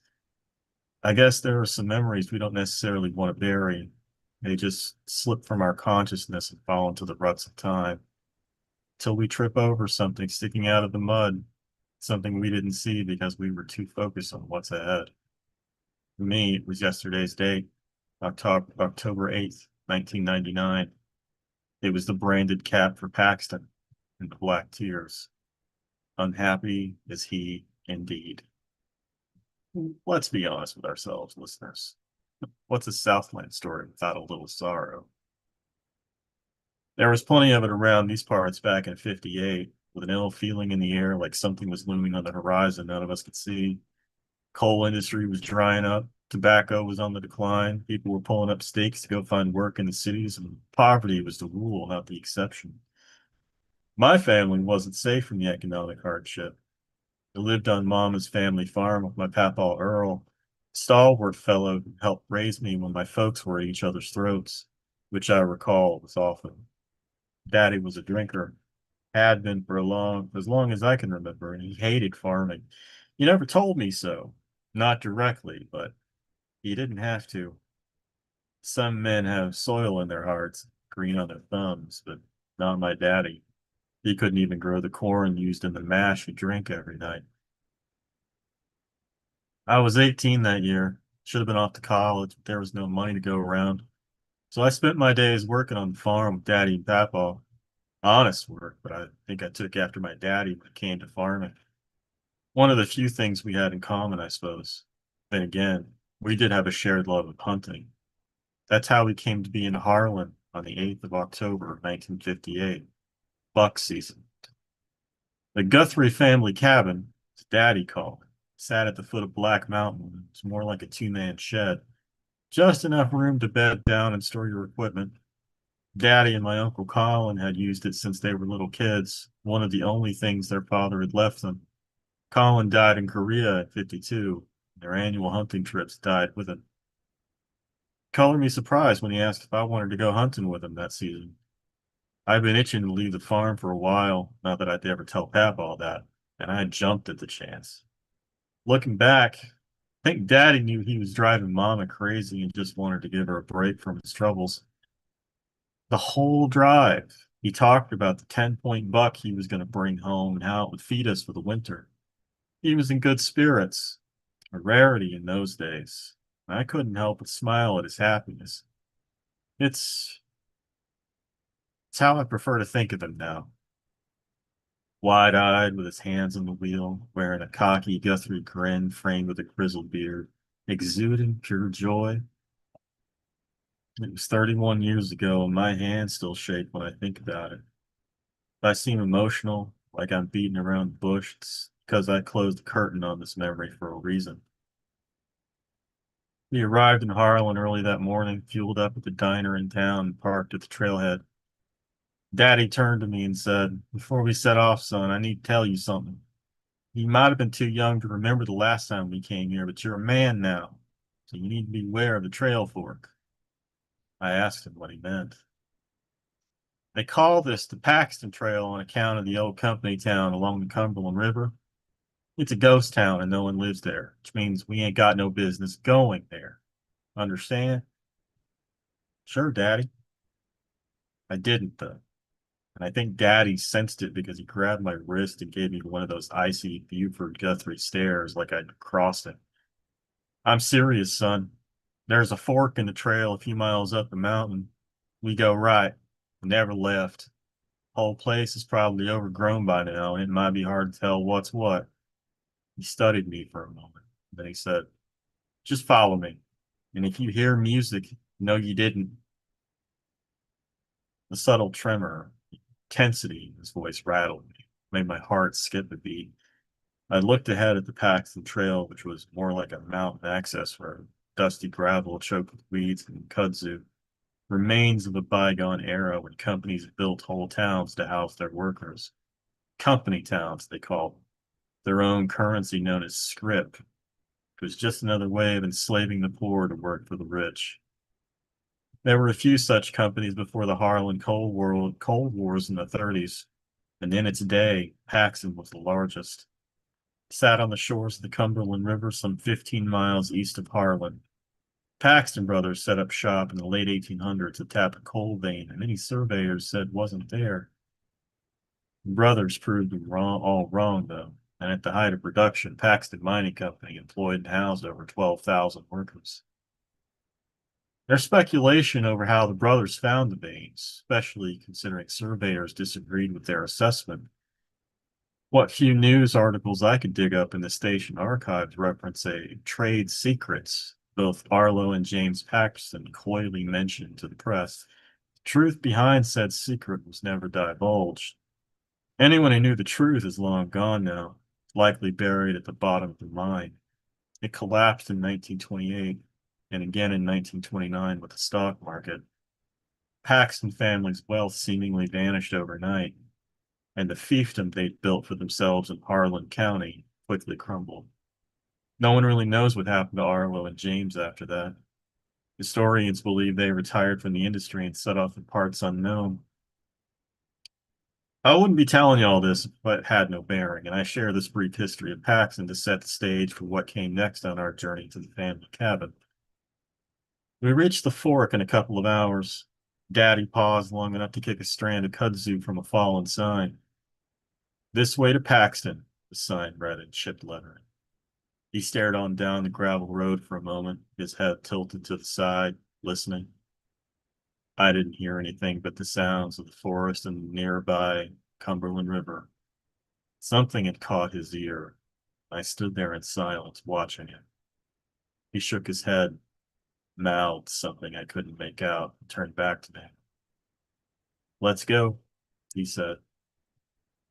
I guess there are some memories we don't necessarily want to bury. They just slip from our consciousness and fall into the ruts of time till we trip over something sticking out of the mud, something we didn't see because we were too focused on what's ahead. For me, it was yesterday's date, October 8th, 1999. It was the branded cap for Paxton and the black tears. Unhappy is he indeed. Let's be honest with ourselves, listeners. What's a Southland story without a little sorrow? There was plenty of it around these parts back in '58, with an ill feeling in the air like something was looming on the horizon none of us could see. Coal industry was drying up, tobacco was on the decline, people were pulling up stakes to go find work in the cities, and poverty was the rule, not the exception. My family wasn't safe from the economic hardship. I lived on Mama's family farm with my papa Earl, stalwart fellow who helped raise me when my folks were at each other's throats, which I recall was often. Daddy was a drinker, had been for as long as I can remember, and he hated farming. He never told me so, not directly, but he didn't have to. Some men have soil in their hearts, green on their thumbs, but not my daddy. He couldn't even grow the corn used in the mash we drink every night. I was 18 that year, should have been off to college, but there was no money to go around. So I spent my days working on the farm with Daddy and Papa. Honest work, but I think I took after my daddy when it came to farming. One of the few things we had in common, I suppose. Then again, we did have a shared love of hunting. That's how we came to be in Harlan on the 8th of October, 1958, buck season. The Guthrie family cabin, as Daddy called it, sat at the foot of Black Mountain. It was more like a two-man shed. Just enough room to bed down and store your equipment. Daddy and my Uncle Colin had used it since they were little kids, one of the only things their father had left them. Colin died in Korea at 52. Their annual hunting trips died with him. Colored me surprised when he asked if I wanted to go hunting with him that season. I'd been itching to leave the farm for a while, not that I'd ever tell Pap all that, and I jumped at the chance. Looking back, I think Daddy knew he was driving Mama crazy and just wanted to give her a break from his troubles. The whole drive, he talked about the 10-point buck he was going to bring home and how it would feed us for the winter. He was in good spirits, a rarity in those days. I couldn't help but smile at his happiness. It's It's how I prefer to think of him now. Wide-eyed with his hands on the wheel, wearing a cocky Guthrie grin framed with a grizzled beard, exuding pure joy. It was 31 years ago, and my hands still shake when I think about it. If I seem emotional, like I'm beating around the bush, it's because I closed the curtain on this memory for a reason. We arrived in Harlan early that morning, fueled up at the diner in town, and parked at the trailhead. Daddy turned to me and said, "Before we set off, son, I need to tell you something. You might have been too young to remember the last time we came here, but you're a man now, so you need to be aware of the trail fork." I asked him what he meant. They call this the Paxton Trail on account of the old company town along the Cumberland River. It's a ghost town and no one lives there, which means we ain't got no business going there. Understand? Sure, Daddy. I didn't, though. And I think Daddy sensed it because he grabbed my wrist and gave me one of those icy Buford Guthrie stares like I'd crossed him. "I'm serious, son. There's a fork in the trail a few miles up the mountain. We go right. Never left. Whole place is probably overgrown by now, and it might be hard to tell what's what." He studied me for a moment. Then he said, "Just follow me. And if you hear music, no, you didn't." The subtle tremor, intensity in his voice rattled me, made my heart skip a beat. I looked ahead at the Paxton Trail, which was more like a mountain access road, dusty gravel choked with weeds and kudzu, remains of a bygone era when companies built whole towns to house their workers. Company towns, they called them. Their own currency known as scrip. It was just another way of enslaving the poor to work for the rich. There were a few such companies before the Harlan Cold Wars in the 30s, and in its day, Paxton was the largest. It sat on the shores of the Cumberland River some 15 miles east of Harlan. Paxton Brothers set up shop in the late 1800s to tap a coal vein, and many surveyors said wasn't there. The brothers proved them all wrong, though, and at the height of production, Paxton Mining Company employed and housed over 12,000 workers. There's speculation over how the brothers found the veins, especially considering surveyors disagreed with their assessment. What few news articles I could dig up in the station archives reference a trade secrets both Arlo and James Paxton coyly mentioned to the press. The truth behind said secret was never divulged. Anyone who knew the truth is long gone now, likely buried at the bottom of the mine. It collapsed in 1928 and again in 1929 with the stock market. Paxton family's wealth seemingly vanished overnight, and the fiefdom they'd built for themselves in Harlan County quickly crumbled. No one really knows what happened to Arlo and James after that. Historians believe they retired from the industry and set off in parts unknown. I wouldn't be telling you all this if it had no bearing, and I share this brief history of Paxton to set the stage for what came next on our journey to the family cabin. We reached the fork in a couple of hours. Daddy paused long enough to kick a strand of kudzu from a fallen sign. "This way to Paxton," the sign read in chipped lettering. He stared on down the gravel road for a moment, his head tilted to the side, listening. I didn't hear anything but the sounds of the forest and the nearby Cumberland River. Something had caught his ear. I stood there in silence, watching him. He shook his head, mouthed something I couldn't make out, and turned back to me. "Let's go," he said.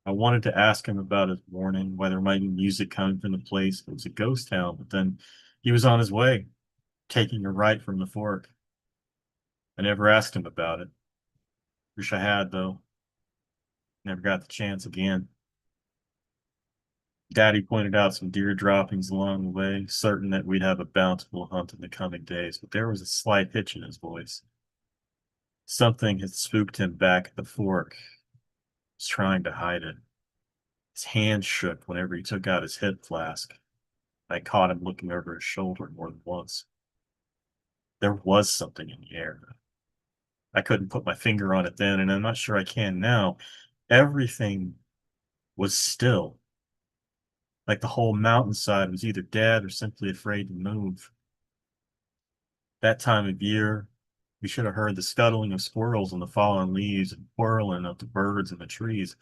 I wanted to ask him about his warning, whether there might be music coming from the place. It was a ghost town, but then he was on his way, taking a right from the fork. I never asked him about it. Wish I had, though. Never got the chance again. Daddy pointed out some deer droppings along the way, certain that we'd have a bountiful hunt in the coming days, but there was a slight hitch in his voice. Something had spooked him back at the fork. He was trying to hide it. His hand shook whenever he took out his hip flask. I caught him looking over his shoulder more than once. There was something in the air. I couldn't put my finger on it then, and I'm not sure I can now. Everything was still, like the whole mountainside was either dead or simply afraid to move. That time of year, We should have heard the scuttling of squirrels in the fallen leaves and whirling of the birds in the trees.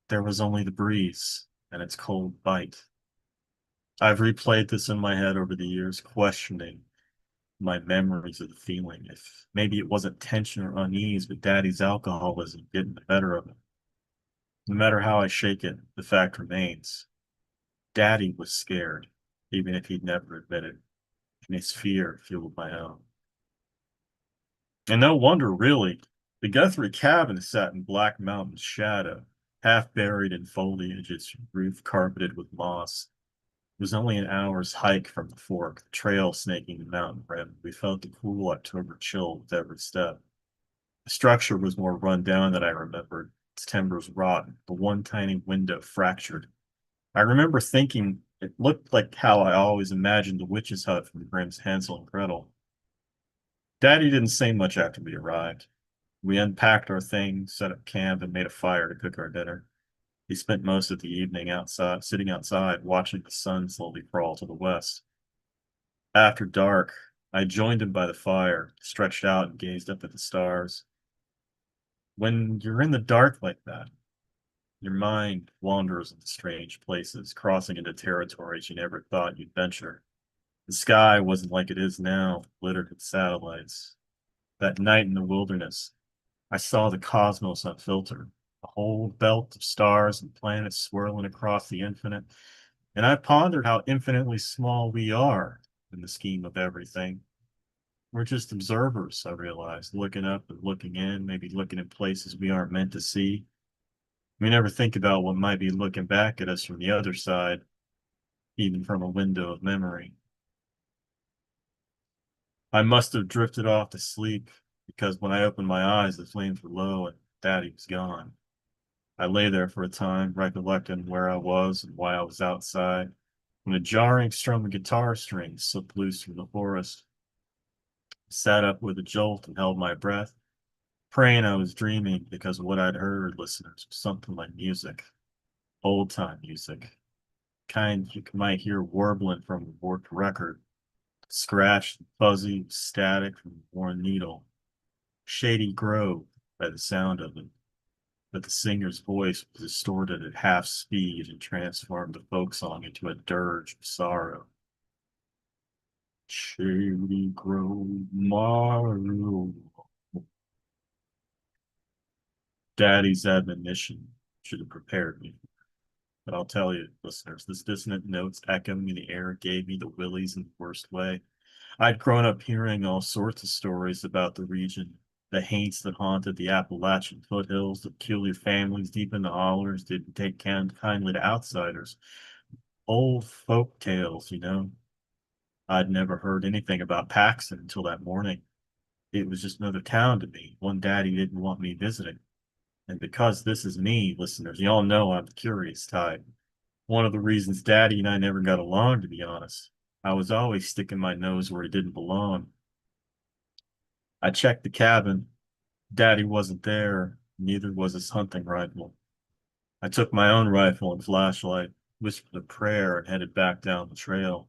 There was only the breeze and its cold bite. I've replayed this in my head over the years, questioning my memories of the feeling. If maybe it wasn't tension or unease, but Daddy's alcoholism getting the better of it. No matter how I shake it, the fact remains. Daddy was scared, even if he'd never admitted, and his fear fueled my own. And no wonder, really. The Guthrie cabin sat in Black Mountain's shadow, half buried in foliage, its roof carpeted with moss. It was only an hour's hike from the fork, the trail snaking the mountain rim. We felt the cool October chill with every step. The structure was more run down than I remembered, its timbers rotten, the one tiny window fractured. I remember thinking it looked like how I always imagined the witch's hut from Grimm's Hansel and Gretel. Daddy didn't say much after we arrived. We unpacked our things, set up camp, and made a fire to cook our dinner. He spent most of the evening outside, sitting outside, watching the sun slowly crawl to the west. After dark, I joined him by the fire, stretched out and gazed up at the stars. When you're in the dark like that, your mind wanders into strange places, crossing into territories you never thought you'd venture. The sky wasn't like it is now, littered with satellites. That night in the wilderness, I saw the cosmos unfiltered, a whole belt of stars and planets swirling across the infinite, and I pondered how infinitely small we are in the scheme of everything. We're just observers, I realized, looking up and looking in, maybe looking in places we aren't meant to see. We never think about what might be looking back at us from the other side, even from a window of memory. I must have drifted off to sleep because when I opened my eyes, the flames were low and Daddy was gone. I lay there for a time, recollecting where I was and why I was outside, when a jarring strum of guitar strings slipped loose from the forest. I sat up with a jolt and held my breath, praying I was dreaming because what I'd heard, listeners, was something like music, old time music, kind you might hear warbling from a warped record, scratched, fuzzy, static from a worn needle. Shady grove by the sound of it, but the singer's voice was distorted at half speed and transformed the folk song into a dirge of sorrow. Shady grove, Mario. Daddy's admonition should have prepared me. But I'll tell you, listeners, this dissonant notes echoing in the air gave me the willies in the worst way. I'd grown up hearing all sorts of stories about the region, the haints that haunted the Appalachian foothills, the peculiar families deep in the hollers didn't take kindly to outsiders. Old folk tales, you know. I'd never heard anything about Paxton until that morning. It was just another town to me, one Daddy didn't want me visiting. And because this is me, listeners, y'all know I'm the curious type. One of the reasons Daddy and I never got along, to be honest. I was always sticking my nose where it didn't belong. I checked the cabin. Daddy wasn't there, neither was his hunting rifle. I took my own rifle and flashlight, whispered a prayer, and headed back down the trail.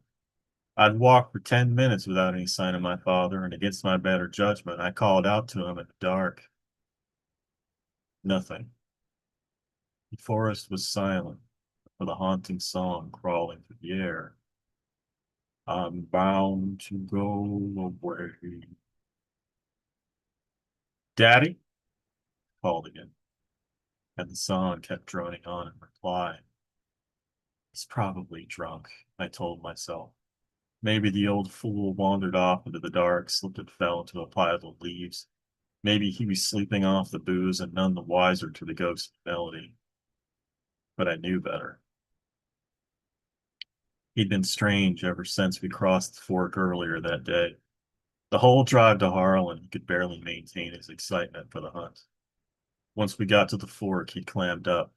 I'd walked for 10 minutes without any sign of my father, and against my better judgment, I called out to him in the dark. Nothing. The forest was silent, with a haunting song crawling through the air. I'm bound to go away. Daddy? Called again, and the song kept droning on in reply. He's probably drunk, I told myself. Maybe the old fool wandered off into the dark, slipped and fell into a pile of leaves. Maybe he was sleeping off the booze and none the wiser to the ghost's melody. But I knew better. He'd been strange ever since we crossed the fork earlier that day. The whole drive to Harlan, he could barely maintain his excitement for the hunt. Once we got to the fork, he clammed up,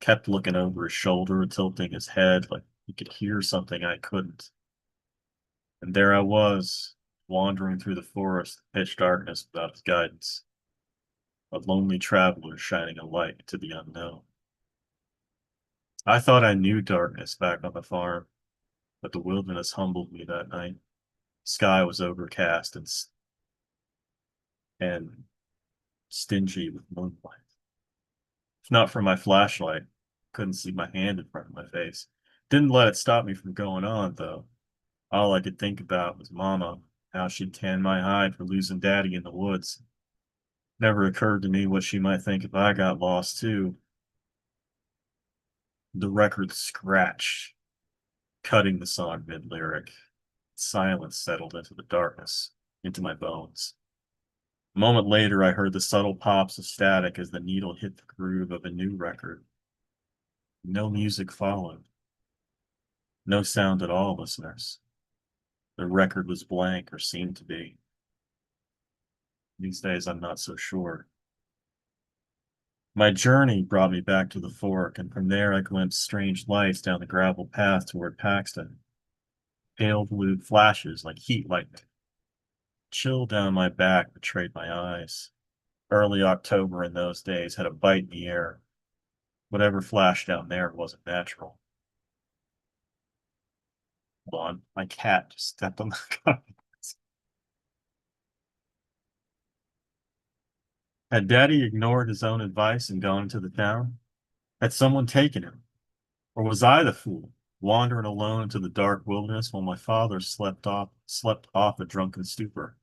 kept looking over his shoulder, tilting his head like he could hear something I couldn't. And there I was, wandering through the forest, pitch darkness without his guidance, a lonely traveler shining a light to the unknown. I thought I knew darkness back on the farm, but the wilderness humbled me that night. The sky was overcast and and stingy with moonlight. If not for my flashlight, couldn't see my hand in front of my face. Didn't let it stop me from going on, though. All I could think about was Mama, how she'd tan my hide for losing Daddy in the woods. Never occurred to me what she might think if I got lost, too. The record scratched, cutting the song mid-lyric. Silence settled into the darkness, into my bones. A moment later, I heard the subtle pops of static as the needle hit the groove of a new record. No music followed. No sound at all, listeners. The record was blank, or seemed to be. These days, I'm not so sure. My journey brought me back to the fork, and from there I glimpsed strange lights down the gravel path toward Paxton. Pale blue flashes like heat lightning. Chill down my back betrayed my eyes. Early October in those days had a bite in the air. Whatever flashed down there wasn't natural. Hold on, my cat just stepped on the carpet. Had Daddy ignored his own advice and gone into the town? Had someone taken him? Or was I the fool, wandering alone into the dark wilderness while my father slept off a drunken stupor?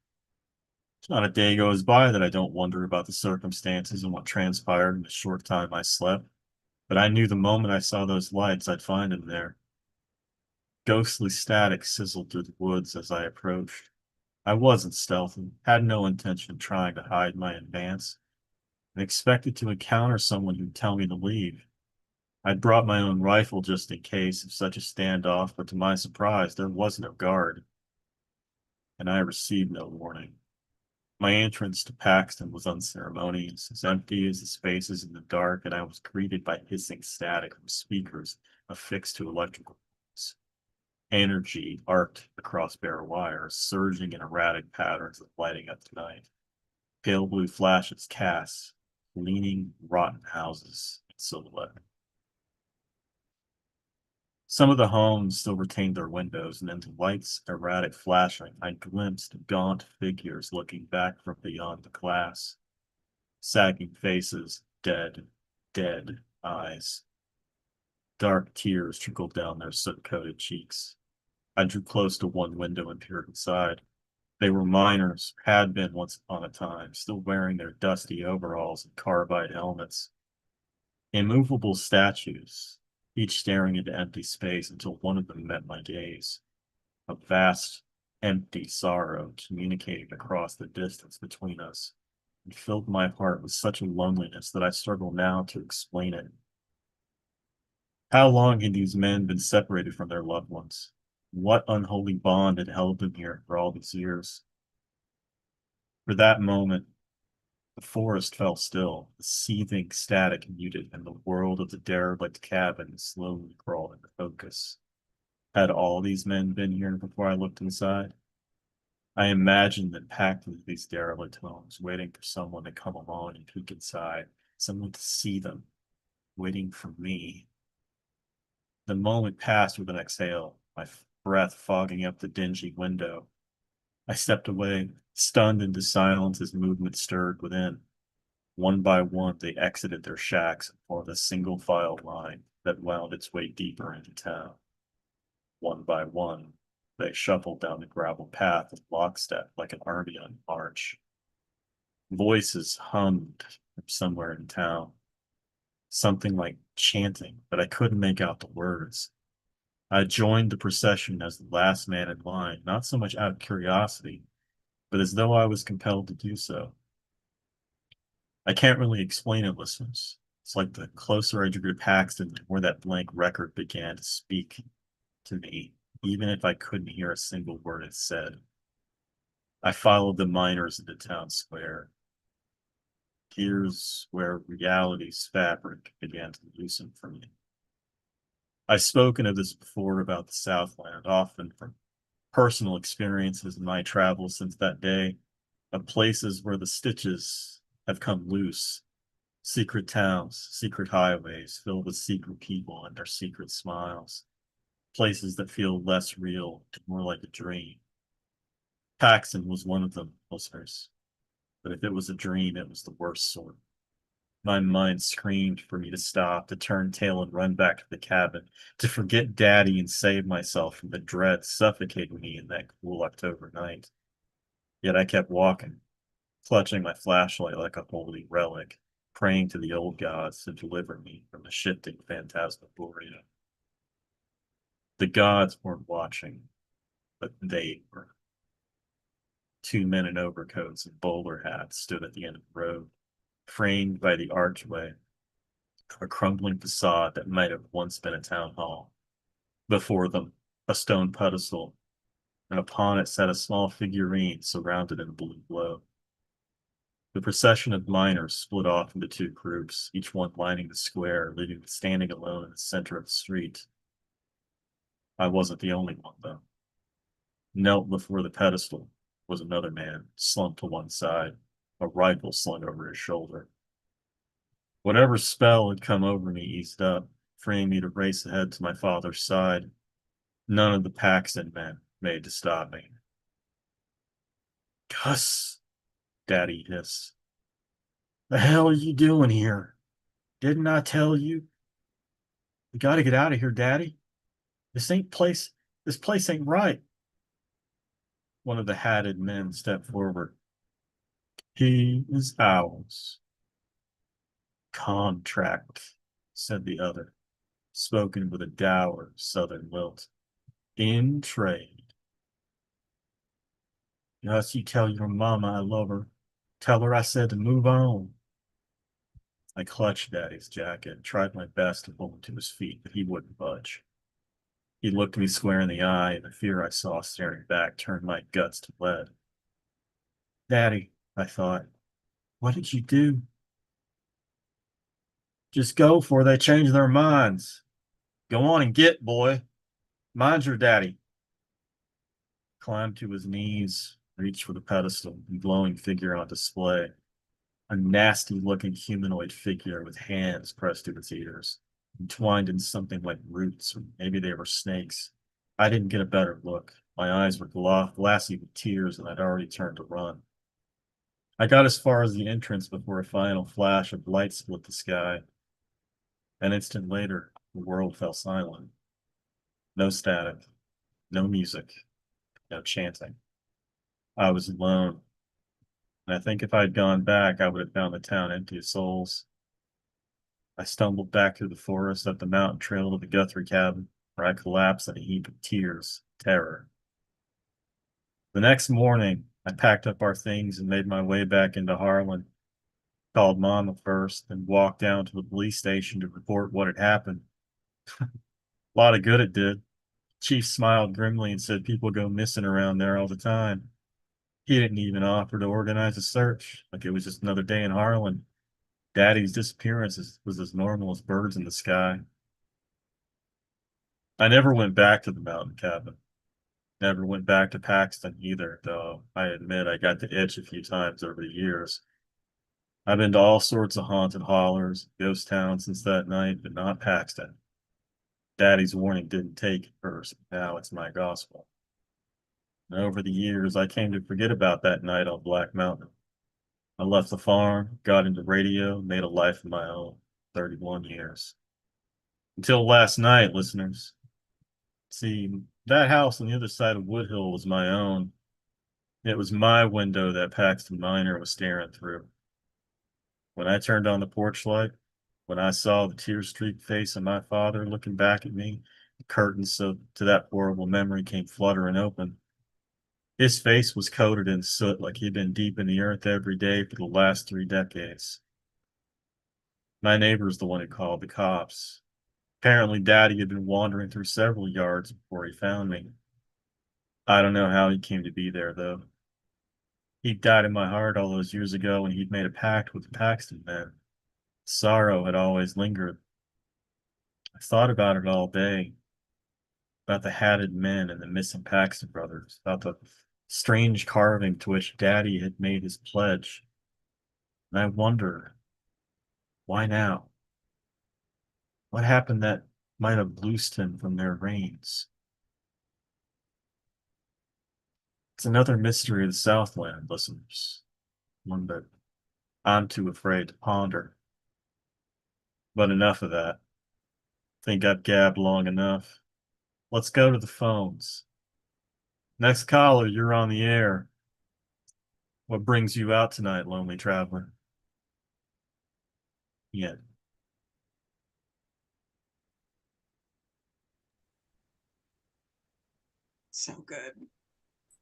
Not a day goes by that I don't wonder about the circumstances and what transpired in the short time I slept, but I knew the moment I saw those lights I'd find him there. Ghostly static sizzled through the woods as I approached. I wasn't stealthy, had no intention of trying to hide my advance, and expected to encounter someone who'd tell me to leave. I'd brought my own rifle just in case of such a standoff, but to my surprise, there was no guard, and I received no warning. My entrance to Paxton was unceremonious, as empty as the spaces in the dark, and I was greeted by hissing static from speakers affixed to electrical cords. Energy arced across bare wires, surging in erratic patterns of lighting up the night. Pale blue flashes cast, leaning, rotten houses in silhouette. Some of the homes still retained their windows, and into light's erratic flashing, I glimpsed gaunt figures looking back from beyond the glass. Sagging faces, dead, dead eyes. Dark tears trickled down their soot-coated cheeks. I drew close to one window and peered inside. They were miners, had been once upon a time, still wearing their dusty overalls and carbide helmets. Immovable statues, each staring into empty space until one of them met my gaze. A vast, empty sorrow communicating across the distance between us. It filled my heart with such a loneliness that I struggle now to explain it. How long had these men been separated from their loved ones? What unholy bond had held them here for all these years? For that moment, the forest fell still, the seething static muted, and the world of the derelict cabin slowly crawled into focus. Had all these men been here before I looked inside? I imagined them packed into these derelict homes, waiting for someone to come along and peek inside, someone to see them, waiting for me. The moment passed with an exhale, my breath fogging up the dingy window. I stepped away, stunned into silence as movement stirred within. One by one, they exited their shacks and formed a single file line that wound its way deeper into town. One by one, they shuffled down the gravel path in lockstep like an army on march. Voices hummed from somewhere in town, something like chanting, but I couldn't make out the words. I joined the procession as the last man in line, not so much out of curiosity, but as though I was compelled to do so. I can't really explain it, listeners. It's like the closer I drew to Paxton, the more that blank record began to speak to me, even if I couldn't hear a single word it said. I followed the miners into town square. Here's where reality's fabric began to loosen for me. I've spoken of this before about the Southland, often from personal experiences in my travels since that day, of places where the stitches have come loose. Secret towns, secret highways filled with secret people and their secret smiles. Places that feel less real, more like a dream. Paxton was one of them, listeners. But if it was a dream, it was the worst sort. My mind screamed for me to stop, to turn tail and run back to the cabin, to forget Daddy and save myself from the dread suffocating me in that cool October night. Yet I kept walking, clutching my flashlight like a holy relic, praying to the old gods to deliver me from the shifting phantasmagoria. The gods weren't watching, but they were. Two men in overcoats and bowler hats stood at the end of the road, framed by the archway, a crumbling facade that might have once been a town hall. Before them, a stone pedestal, and upon it sat a small figurine surrounded in a blue glow. The procession of miners split off into two groups, each one lining the square, leaving me standing alone in the center of the street. I wasn't the only one, though. Knelt before the pedestal was another man, slumped to one side, a rifle slung over his shoulder. Whatever spell had come over me eased up, freeing me to race ahead to my father's side. None of the Paxton men made to stop me. Gus, Daddy hissed. The hell are you doing here? Didn't I tell you? We gotta get out of here, Daddy. This place ain't right. One of the hatted men stepped forward. He is ours. Contract, said the other, spoken with a dour southern lilt. In trade. Yes, you tell your mama I love her. Tell her I said to move on. I clutched Daddy's jacket and tried my best to pull him to his feet, but he wouldn't budge. He looked me square in the eye, and the fear I saw staring back turned my guts to lead. Daddy, I thought, what did you do? Just go before they change their minds. Go on and get, boy. Mind your daddy. Climbed to his knees, reached for the pedestal and glowing figure on display. A nasty-looking humanoid figure with hands pressed to its ears, entwined in something like roots, or maybe they were snakes. I didn't get a better look. My eyes were glassy with tears, and I'd already turned to run. I got as far as the entrance before a final flash of light split the sky. An instant later, the world fell silent. No static, no music, no chanting. I was alone, and I think if I'd gone back, I would have found the town empty of souls. I stumbled back through the forest up the mountain trail to the Guthrie cabin, where I collapsed in a heap of tears, terror. The next morning, I packed up our things and made my way back into Harlan. Called Mama first, and walked down to the police station to report what had happened. A lot of good it did. Chief smiled grimly and said people go missing around there all the time. He didn't even offer to organize a search, like it was just another day in Harlan. Daddy's disappearance was as normal as birds in the sky. I never went back to the mountain cabin. Never went back to Paxton either, though I admit I got the itch a few times over the years. I've been to all sorts of haunted hollers, ghost towns since that night, but not Paxton. Daddy's warning didn't take at first, but now it's my gospel. And over the years, I came to forget about that night on Black Mountain. I left the farm, got into radio, made a life of my own. 31 years. Until last night, listeners. See, that house on the other side of Woodhill was my own. It was my window that Paxton Miner was staring through. When I turned on the porch light, when I saw the tear-streaked face of my father looking back at me, the curtains to that horrible memory came fluttering open. His face was coated in soot like he'd been deep in the earth every day for the last 3 decades. My neighbor's the one who called the cops. Apparently, Daddy had been wandering through several yards before he found me. I don't know how he came to be there, though. He died in my heart all those years ago when he'd made a pact with the Paxton men. Sorrow had always lingered. I thought about it all day, about the hatted men and the missing Paxton brothers, about the strange carving to which Daddy had made his pledge. And I wonder, why now? What happened that might have loosed him from their reins? It's another mystery of the Southland, listeners. one that I'm too afraid to ponder. But enough of that. Think I've gabbed long enough. Let's go to the phones. Next caller, you're on the air. What brings you out tonight, lonely traveler? Yeah. So good.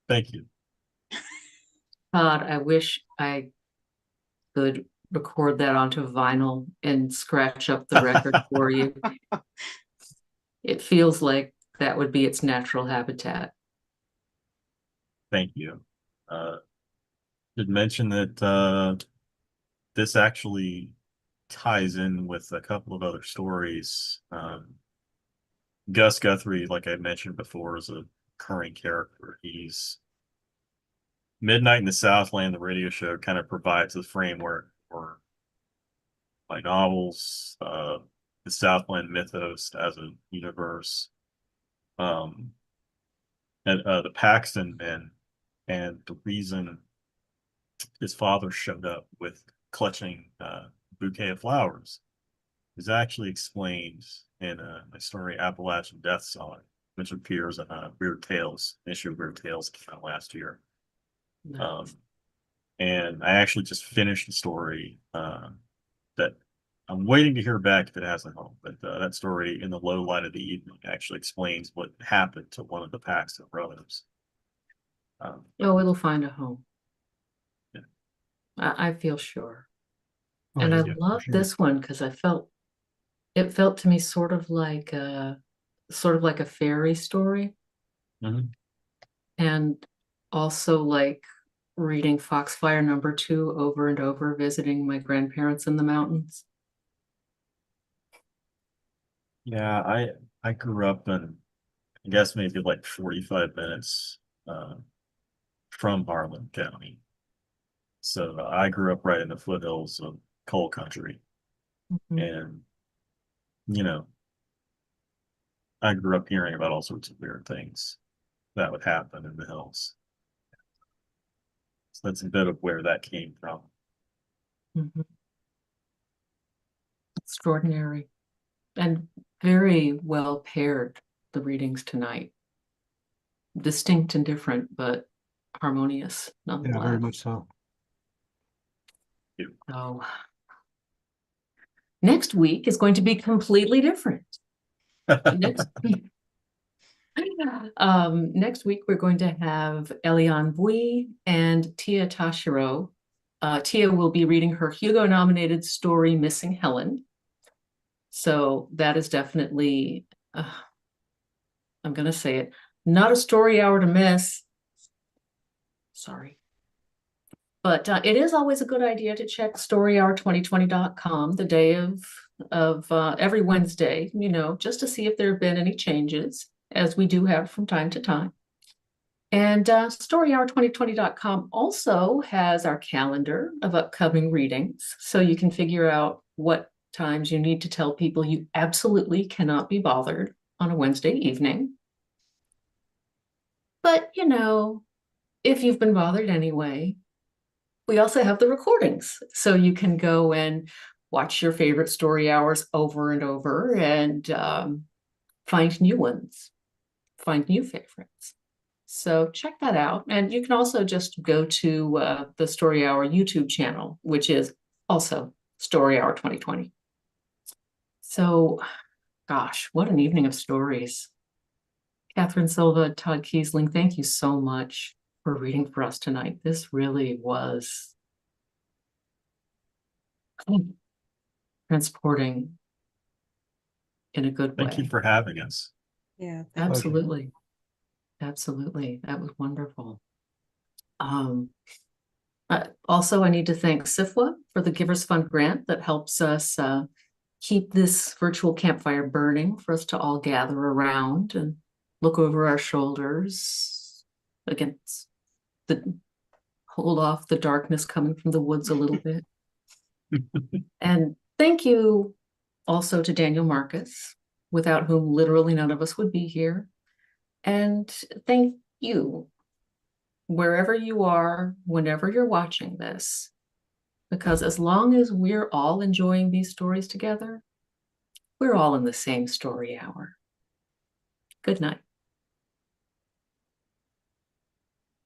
Thank you. Todd, I wish I could record that onto vinyl and scratch up the record for you. It feels like that would be its natural habitat. Thank you. Did mention that this actually ties in with a couple of other stories. Gus Guthrie, like I mentioned before, is a recurring character. He's Midnight in the Southland, the radio show, kind of provides the framework for my novels, the Southland mythos as a universe, and the Paxton men, and the reason his father showed up with clutching a bouquet of flowers is actually explained in a story, Appalachian Death Song, which appears in Weird Tales, issue of Weird Tales came out last year. Um, and I actually just finished the story that I'm waiting to hear back if it has a home. But that story, In the Low Light of the Evening, actually explains what happened to one of the Paxton brothers. Oh, it'll find a home. Yeah. I feel sure. Oh, And yeah, I yeah, for love sure. this one because it felt to me sort of like a fairy story, Mhm. and also like reading Foxfire #2 over and over, visiting my grandparents in the mountains. Yeah, I grew up in, I guess maybe like 45 minutes uh, from Harlan County. So I grew up right in the foothills of coal country. Mhm. And, you know, I grew up hearing about all sorts of weird things that would happen in the hills. So that's a bit of where that came from. Mhm. Extraordinary and very well paired, the readings tonight. Distinct and different, but harmonious Yeah, very nonetheless. much so. So next week is going to be completely different. Next, next week we're going to have Eliane Bui and Tia Tashiro. Tia will be reading her Hugo-nominated story, Missing Helen. So that is definitely, I'm going to say it, not a story hour to miss. Sorry. But it is always a good idea to check storyhour2020.com the day of every Wednesday, just to see if there have been any changes, as we do have from time to time. And storyhour2020.com also has our calendar of upcoming readings, so you can figure out what times you need to tell people you absolutely cannot be bothered on a Wednesday evening. But, if you've been bothered anyway, we also have the recordings, so you can go and watch your favorite story hours over and over and find new ones, find new favorites. So check that out. And you can also just go to the Story Hour YouTube channel, which is also Story Hour 2020. So, gosh, what an evening of stories. Katherine Silva, Todd Keisling, thank you so much for reading for us tonight. This really was transporting in a good way. Thank you for having us. Yeah. Absolutely. Absolutely. That was wonderful. Also, I need to thank SIFWA for the Givers Fund grant that helps us keep this virtual campfire burning for us to all gather around and look over our shoulders against hold off the darkness coming from the woods a little bit. And thank you also to Daniel Marcus, without whom literally none of us would be here. And thank you, wherever you are, whenever you're watching this, because as long as we're all enjoying these stories together, we're all in the same story hour. Good night.